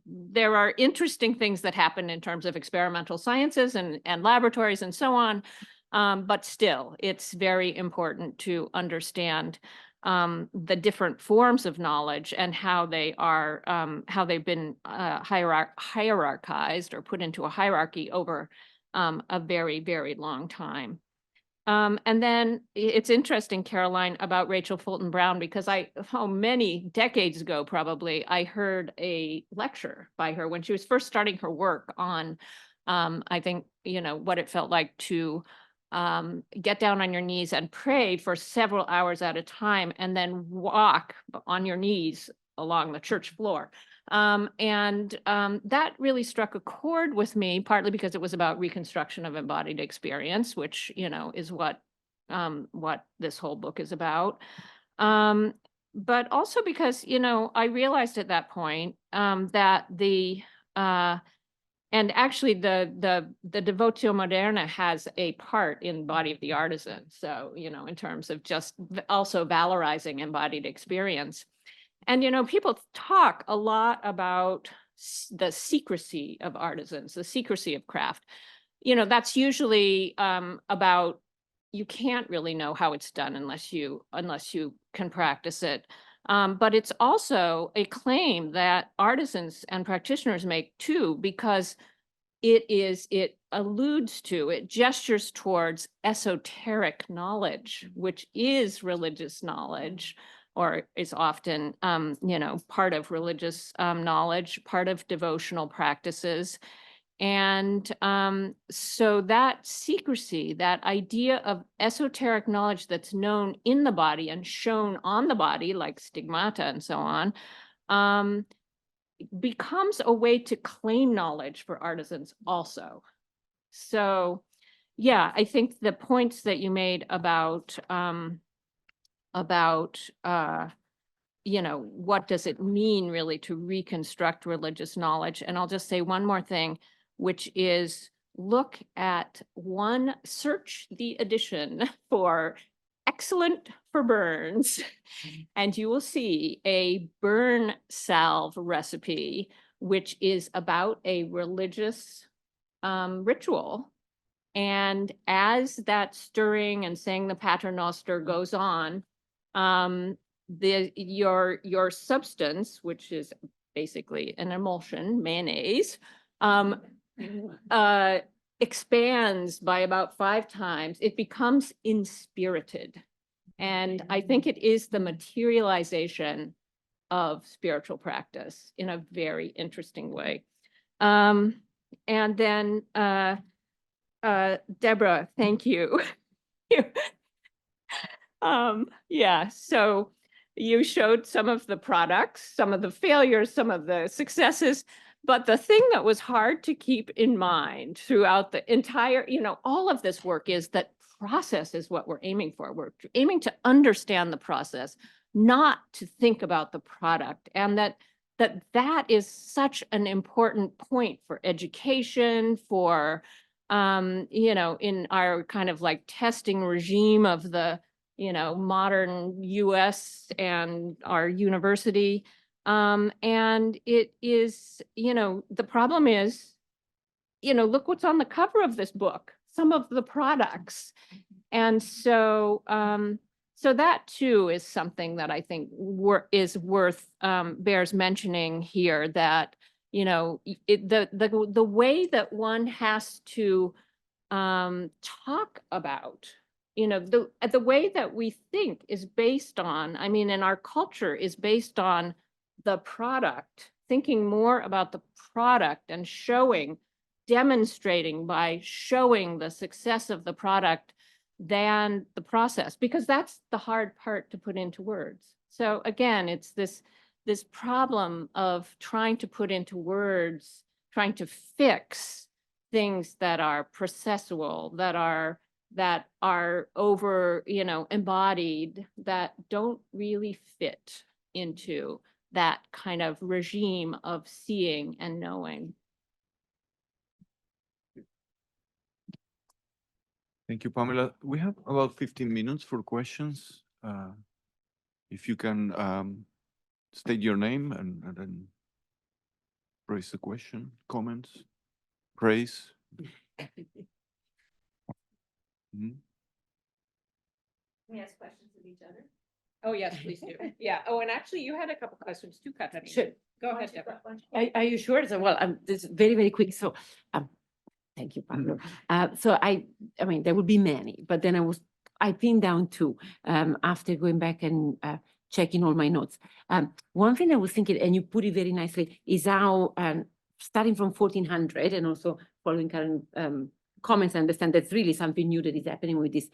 there are interesting things that happen in terms of experimental sciences and laboratories and so on. But still, it's very important to understand the different forms of knowledge and how they are, how they've been hierarchized or put into a hierarchy over a very, very long time. And then it's interesting, Caroline, about Rachel Fulton Brown, because many decades ago, probably, I heard a lecture by her when she was first starting her work on, I think, what it felt like to get down on your knees and pray for several hours at a time, and then walk on your knees along the church floor. That really struck a chord with me, partly because it was about reconstruction of embodied experience, which, is what this whole book is about. But also because, I realized at that point that and actually the Devotio Moderna has a part in Body of the Artisan. So, in terms of just also valorizing embodied experience. And, people talk a lot about the secrecy of artisans, the secrecy of craft. That's usually about you can't really know how it's done unless you can practice it. But it's also a claim that artisans and practitioners make too, because it alludes to, it gestures towards esoteric knowledge, which is religious knowledge, or is often, part of religious knowledge, part of devotional practices. And so that secrecy, that idea of esoteric knowledge that's known in the body and shown on the body, like stigmata and so on, becomes a way to claim knowledge for artisans also. So, yeah, I think the points that you made about what does it mean really to reconstruct religious knowledge? And I'll just say one more thing, which is search the edition for Excellent for Burns, and you will see a burn salve recipe, which is about a religious ritual. And as that stirring and saying the Pater Noster goes on, your substance, which is basically an emulsion, mayonnaise, expands by about 5 times. It becomes inspirited. And I think it is the materialization of spiritual practice in a very interesting way. And then, Deborah, thank you. Yeah, so you showed some of the products, some of the failures, some of the successes, but the thing that was hard to keep in mind throughout the entire, all of this work is that process is what we're aiming for. We're aiming to understand the process, not to think about the product. And that is such an important point for education, for, in our kind of like testing regime of the, modern US and our university. And it is, the problem is, look what's on the cover of this book, some of the products. And so, so that too is something that I think bears mentioning here, that, the way that one has to talk about, the way that we think is based on, in our culture is based on the product, thinking more about the product and demonstrating by showing the success of the product than the process, because that's the hard part to put into words. So again, it's this problem of trying to put into words, trying to fix things that are processual, that are over, embodied, that don't really fit into that kind of regime of seeing and knowing. Thank you, Pamela. We have about 15 minutes for questions. If you can state your name and then raise the question, comments, praise. Can we ask questions of each other? Oh, yes, please do. Yeah. Oh, and actually you had a couple questions too, Katarina. Sure. Go ahead, Deborah. Are you sure? So, well, this is very, very quick. So, thank you, Pablo. So there would be many, but then I pinned down 2 after going back and checking all my notes. One thing I was thinking, and you put it very nicely, is how starting from 1400 and also following current comments, I understand that's really something new that is happening with this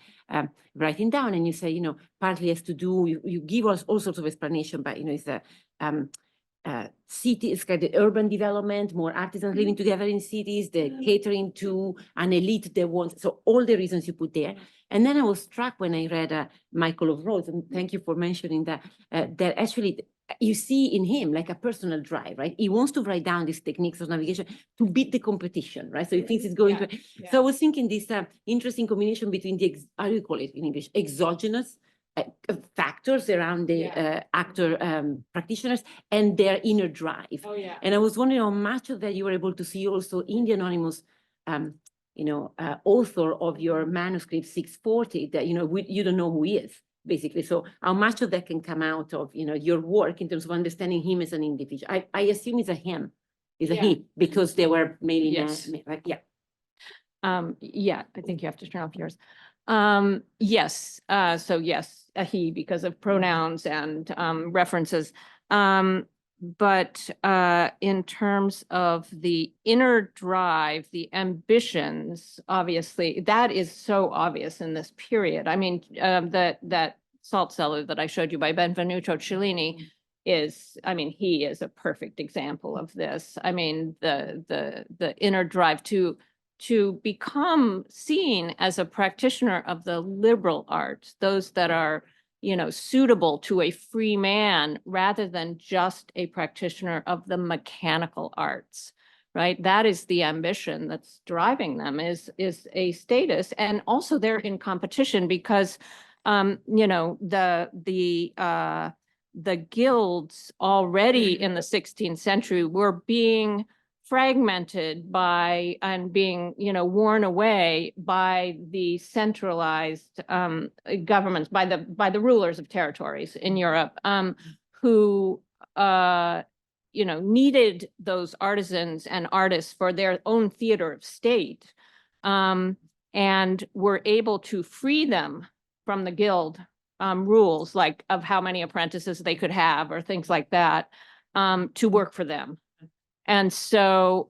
writing down. And you say, partly has to do, you give us all sorts of explanation, but, it's a city, it's kind of urban development, more artisans living together in cities, the catering to an elite that wants, so all the reasons you put there. And then I was struck when I read Michael of Rhodes, and thank you for mentioning that, that actually you see in him like a personal drive, right? He wants to write down these techniques of navigation to beat the competition, right? So he thinks it's going to, so I was thinking this interesting combination between the, how do you call it in English, exogenous factors around the actor practitioners and their inner drive. Oh, yeah. And I was wondering how much of that you were able to see also in the anonymous author of your manuscript 640 that, you don't know who he is, basically. So how much of that can come out of, your work in terms of understanding him as an individual? I assume it's a him, it's a he, because they were mainly Yes. men, right? Yeah. Yeah, I think you have to turn off yours. Yes, so yes, a he because of pronouns and references. But in terms of the inner drive, the ambitions, obviously, that is so obvious in this period. I mean, that salt cellar that I showed you by Benvenuto Cellini is, I mean, he is a perfect example of this. I mean, the inner drive to become seen as a practitioner of the liberal arts, those that are, suitable to a free man rather than just a practitioner of the mechanical arts, right? That is the ambition that's driving them, is a status. And also they're in competition because, the guilds already in the 16th century were being fragmented by and being, worn away by the centralized governments, by the rulers of territories in Europe, who needed those artisans and artists for their own theater of state, and were able to free them from the guild rules, like of how many apprentices they could have or things like that, to work for them. And so,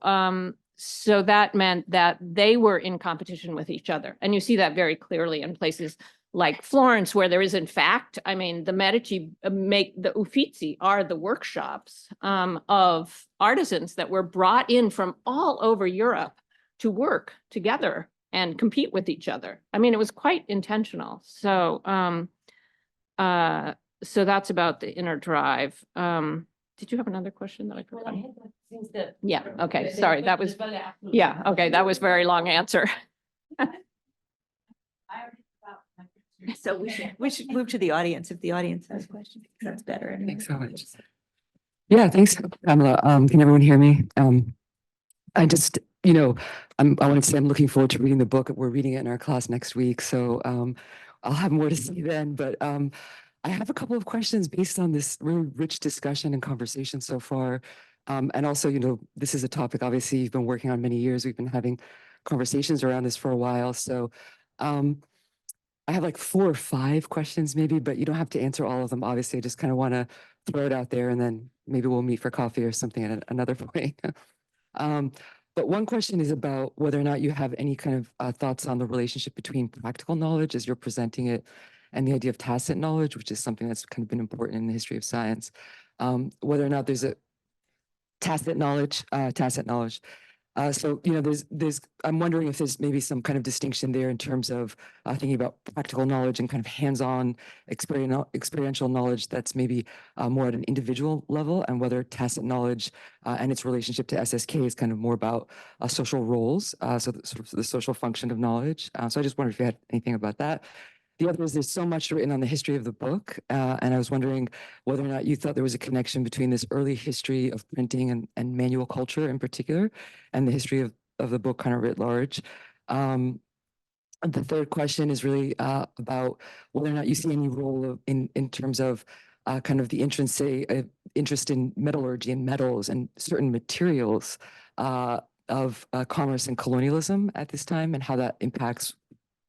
so that meant that they were in competition with each other. And you see that very clearly in places like Florence, where there is, in fact, I mean, the Medici make the Uffizi are the workshops of artisans that were brought in from all over Europe to work together and compete with each other. I mean, it was quite intentional. So, so that's about the inner drive. Did you have another question that I forgot? Yeah, okay, sorry, that was, yeah, okay, that was very long answer. So we should move to the audience if the audience has questions. That's better. anyway. Thanks so much. Yeah, thanks, Pamela. Can everyone hear me? I just, I want to say I'm looking forward to reading the book. We're reading it in our class next week, so I'll have more to say then. But I have a couple of questions based on this really rich discussion and conversation so far. And also, this is a topic, obviously, you've been working on many years. We've been having conversations around this for a while. So I have like 4 or 5 questions maybe, but you don't have to answer all of them. Obviously, I just kind of want to throw it out there and then maybe we'll meet for coffee or something at another point. But one question is about whether or not you have any kind of thoughts on the relationship between practical knowledge as you're presenting it and the idea of tacit knowledge, which is something that's kind of been important in the history of science. Whether or not there's a tacit knowledge. So, I'm wondering if there's maybe some kind of distinction there in terms of thinking about practical knowledge and kind of hands-on experiential knowledge that's maybe more at an individual level, and whether tacit knowledge and its relationship to SSK is kind of more about social roles, so sort of the social function of knowledge. So I just wondered if you had anything about that. The other is there's so much written on the history of the book, and I was wondering whether or not you thought there was a connection between this early history of printing and manual culture in particular, and the history of the book kind of writ large. The third question is really about whether or not you see any role in terms of kind of the interest in metallurgy and metals and certain materials of commerce and colonialism at this time, and how that impacts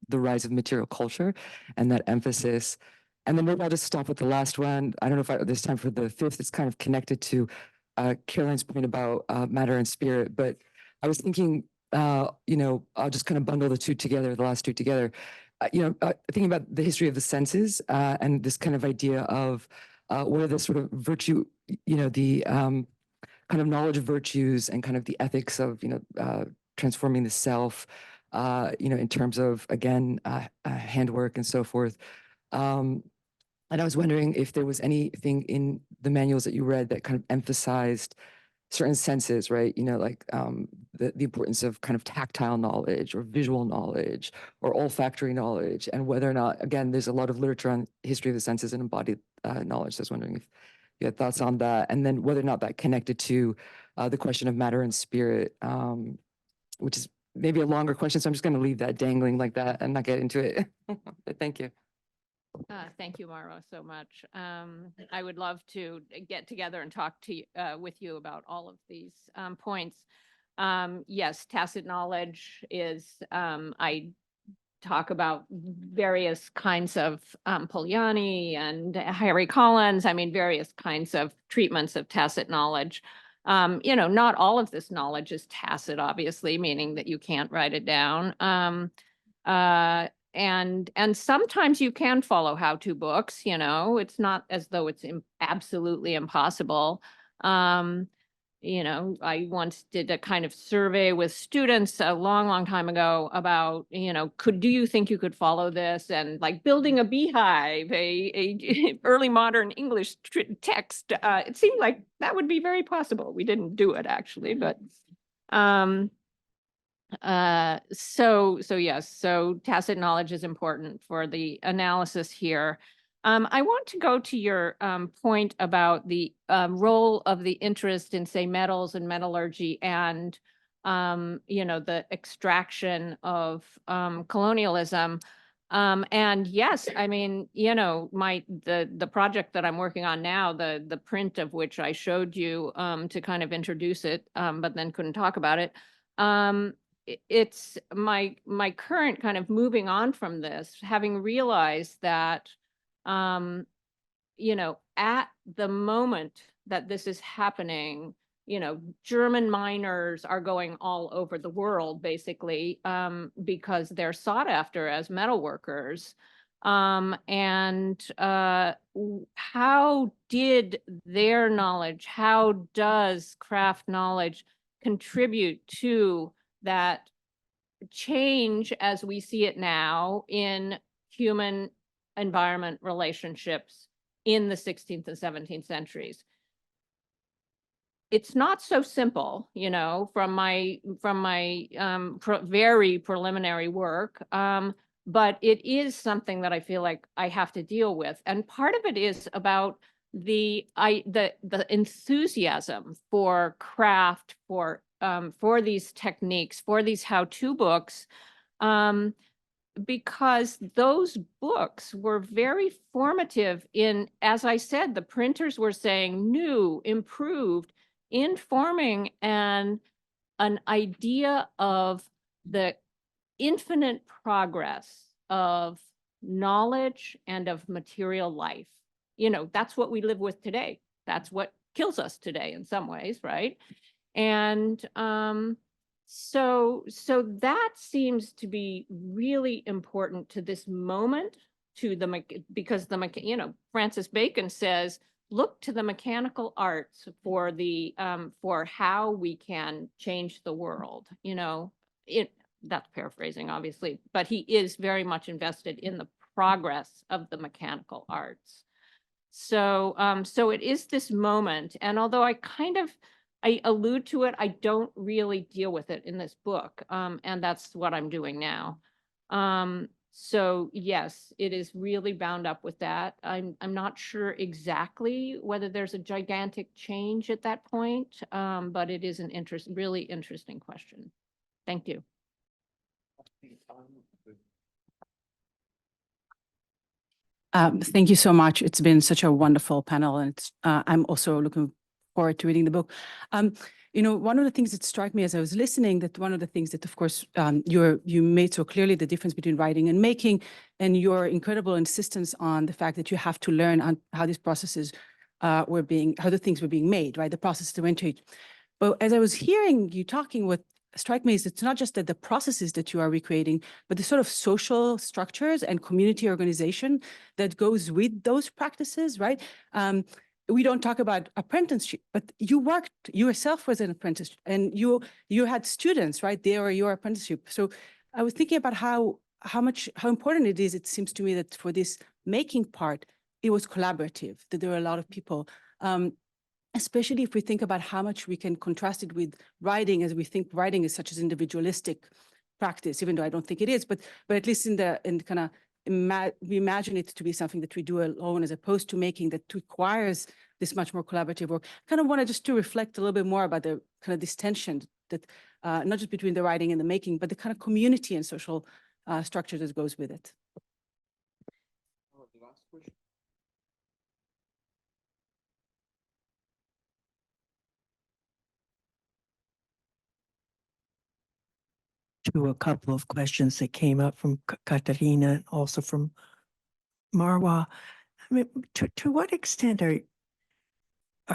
the rise of material culture and that emphasis. And then maybe I'll just stop with the last one. I don't know if there's time for the fifth. It's kind of connected to Caroline's point about matter and spirit, but I was thinking, I'll just kind of bundle the last two together. Thinking about the history of the senses and this kind of idea of where the sort of virtue, the kind of knowledge of virtues and kind of the ethics of, transforming the self, in terms of, again, handwork and so forth. And I was wondering if there was anything in the manuals that you read that kind of emphasized certain senses, right? Like the importance of kind of tactile knowledge or visual knowledge or olfactory knowledge, and whether or not, again, there's a lot of literature on history of the senses and embodied knowledge. So I was wondering if you had thoughts on that, and then whether or not that connected to the question of matter and spirit, which is maybe a longer question, so I'm just going to leave that dangling like that and not get into it. But thank you. Thank you, Maro, so much. I would love to get together and talk to you, with you about all of these points. Yes, tacit knowledge is, I talk about various kinds of Polanyi and Harry Collins, I mean, various kinds of treatments of tacit knowledge. You know, not all of this knowledge is tacit, obviously, meaning that you can't write it down. And sometimes you can follow how-to books, you know, it's not as though it's absolutely impossible. You know, I once did a kind of survey with students a long time ago about, you know, do you think you could follow this? And like building a beehive, a early modern English text, it seemed like that would be very possible. We didn't do it actually, but so yes, so tacit knowledge is important for the analysis here. I want to go to your point about the role of the interest in, say, metals and metallurgy and, you know, the extraction of colonialism. And yes, I mean, you know, the project that I'm working on now, the print of which I showed you to kind of introduce it, but then couldn't talk about it. It's my current kind of moving on from this, having realized that, you know, at the moment that this is happening, you know, German miners are going all over the world, basically, because they're sought after as metal workers. And how did their knowledge, how does craft knowledge contribute to that change as we see it now in human environment relationships in the 16th and 17th centuries? It's not so simple, you know, from my very preliminary work, but it is something that I feel like I have to deal with. And part of it is about the enthusiasm for craft, for these techniques, for these how-to books, because those books were very formative in, as I said, the printers were saying new, improved, in forming an idea of the infinite progress of knowledge and of material life. You know, that's what we live with today. That's what kills us today in some ways, right? And so that seems to be really important to this moment, to because you know, Francis Bacon says, look to the mechanical arts for the for how we can change the world. You know, that's paraphrasing, obviously, but he is very much invested in the progress of the mechanical arts. So so it is this moment, and although I allude to it, I don't really deal with it in this book, and that's what I'm doing now. So yes, it is really bound up with that. I'm not sure exactly whether there's a gigantic change at that point, but it is an really interesting question. Thank you. Thank you so much. It's been such a wonderful panel, and it's, I'm also looking forward to reading the book. You know, one of the things that struck me as I was listening, that one of the things that, of course, you made so clearly the difference between writing and making, and your incredible insistence on the fact that you have to learn on how these processes how the things were being made, right? The process to enter it. But as I was hearing you talking, what struck me is it's not just that the processes that you are recreating, but the sort of social structures and community organization that goes with those practices, right? We don't talk about apprenticeship, but you yourself was an apprentice, and you had students, right? They were your apprenticeship. So I was thinking about how important it is. It seems to me that for this making part, it was collaborative, that there were a lot of people, especially if we think about how much we can contrast it with writing, as we think writing is such an individualistic practice, even though I don't think it is, but at least in kind of we imagine it to be something that we do alone, as opposed to making that requires this much more collaborative work. Kind of wanted just to reflect a little bit more about the kind of this tension that not just between the writing and the making, but the kind of community and social structure that goes with it. To a couple of questions that came up from Katarina and also from Marwa. I mean, to what extent are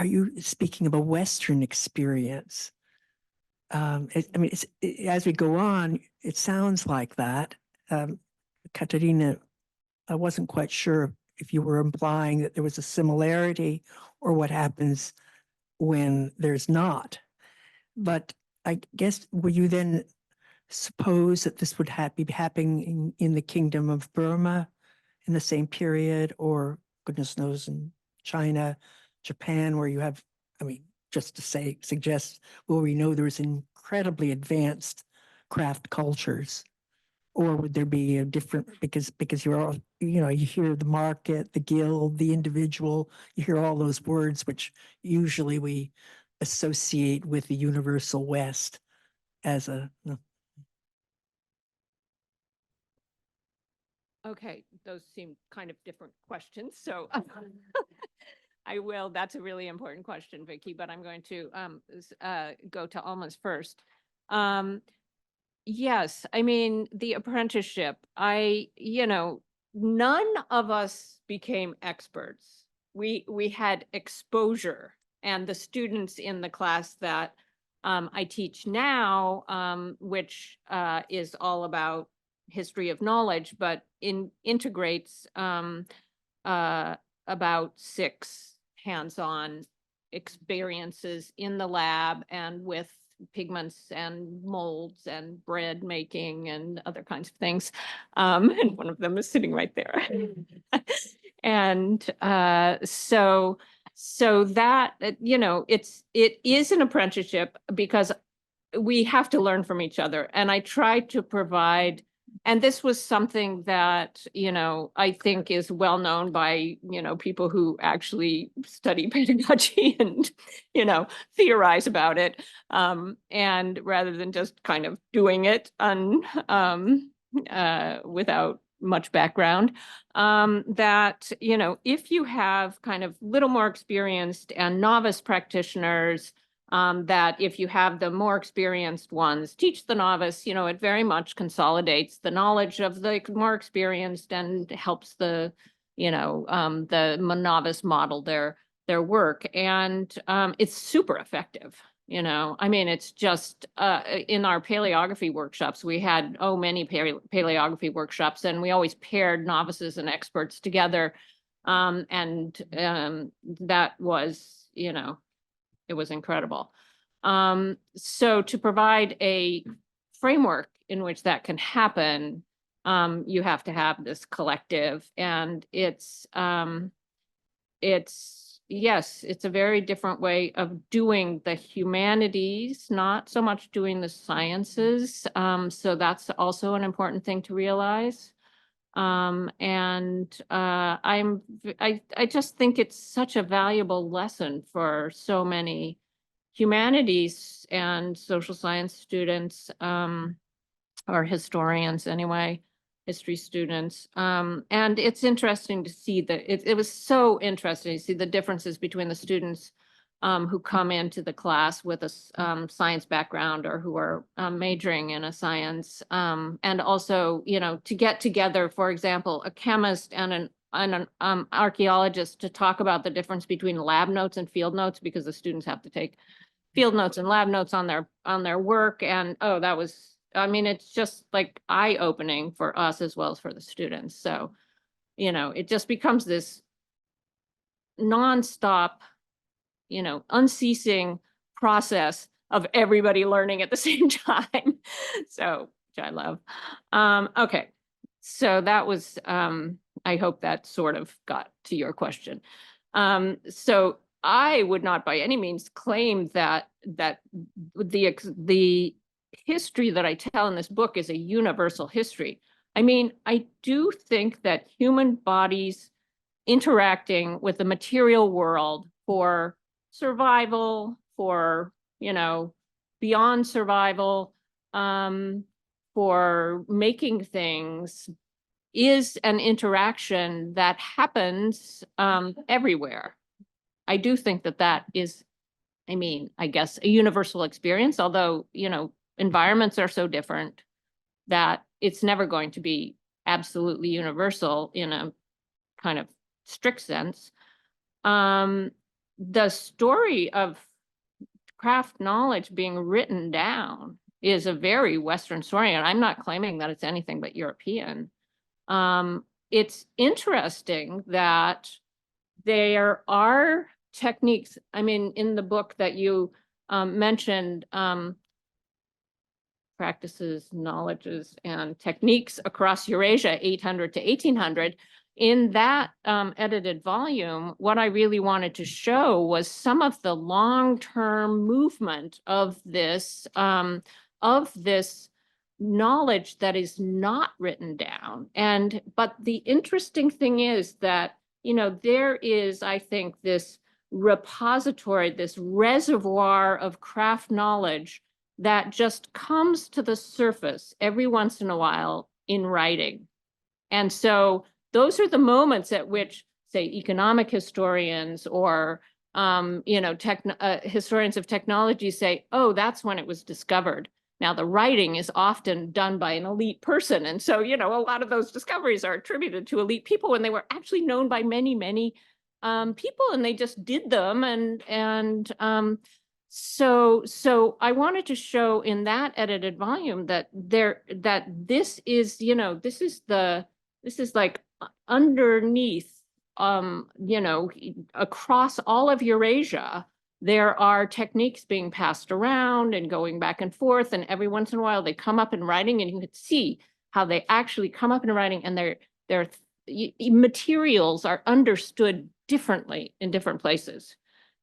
you speaking of a Western experience? As we go on, it sounds like that. Katarina, I wasn't quite sure if you were implying that there was a similarity or what happens when there's not. But I guess, will you then suppose that this would be happening in the Kingdom of Burma in the same period, or goodness knows in China, Japan, where you have, just to suggest, where we know there's incredibly advanced craft cultures? Or would there be a different, because you're all, you hear the market, the guild, the individual, you hear all those words, which usually we associate with the universal West as a, Okay, those seem kind of different questions, so that's a really important question, Vicky, but I'm going to go to Alma's first. Yes, the apprenticeship, none of us became experts. We had exposure, and the students in the class that I teach now, which is all about history of knowledge, but integrates about 6 hands-on experiences in the lab and with pigments and molds and bread making and other kinds of things. And one of them is sitting right there. And so that, it is an apprenticeship because we have to learn from each other. And I try to provide, and this was something that, I think is well known by, people who actually study pedagogy and, theorize about it. And rather than just kind of doing it without much background, that, if you have kind of little more experienced and novice practitioners, that if you have the more experienced ones teach the novice, it very much consolidates the knowledge of the more experienced and helps the novice model their work. And it's super effective. It's just in our paleography workshops, we had many paleography workshops, and we always paired novices and experts together. And that was, it was incredible. So to provide a framework in which that can happen, you have to have this collective, and it's a very different way of doing the humanities, not so much doing the sciences. So that's also an important thing to realize. And I just think it's such a valuable lesson for so many humanities and social science students, or historians anyway, history students. And it's interesting to see that it was so interesting to see the differences between the students who come into the class with a science background or who are majoring in a science. And also, to get together, for example, a chemist and an archaeologist to talk about the difference between lab notes and field notes, because the students have to take field notes and lab notes on their work. And that was, it's just like eye-opening for us as well as for the students. So, it just becomes this nonstop, unceasing process of everybody learning at the same time. So, which I love. Okay, so that was, I hope that sort of got to your question. So I would not by any means claim that the history that I tell in this book is a universal history. I do think that human bodies interacting with the material world for survival, for, beyond survival, for making things is an interaction that happens everywhere. I do think that that is, I mean, I guess a universal experience, although, you know, environments are so different that it's never going to be absolutely universal in a kind of strict sense. The story of craft knowledge being written down is a very Western story, and I'm not claiming that it's anything but European. It's interesting that there are techniques, I mean, in the book that you mentioned, practices, knowledges, and techniques across Eurasia, 800 to 1800. In that edited volume, what I really wanted to show was some of the long-term movement of this knowledge that is not written down. But the interesting thing is that, you know, there is, I think, this repository, this reservoir of craft knowledge that just comes to the surface every once in a while in writing. And so those are the moments at which, say, economic historians or you know, historians of technology say, oh, that's when it was discovered. Now, the writing is often done by an elite person. And so, you know, a lot of those discoveries are attributed to elite people when they were actually known by many, many people, and they just did them. So I wanted to show in that edited volume that this is, you know, this is like underneath, you know, across all of Eurasia, there are techniques being passed around and going back and forth, and every once in a while they come up in writing, and you can see how they actually come up in writing, and their materials are understood differently in different places,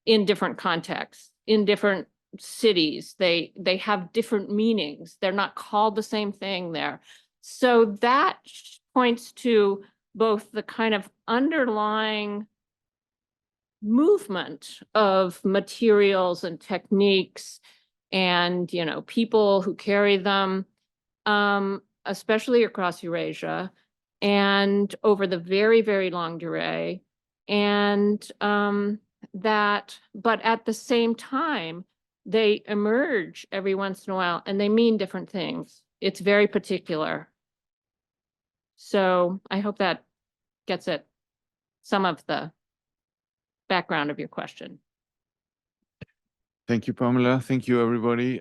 in different contexts, in different cities. They have different meanings. They're not called the same thing there. So that points to both the kind of underlying movement of materials and techniques and, you know, people who carry them, especially across Eurasia and over the very, very long durée. And but at the same time, they emerge every once in a while and they mean different things. It's very particular. So I hope that gets at some of the background of your question. Thank you, Pamela. Thank you, everybody.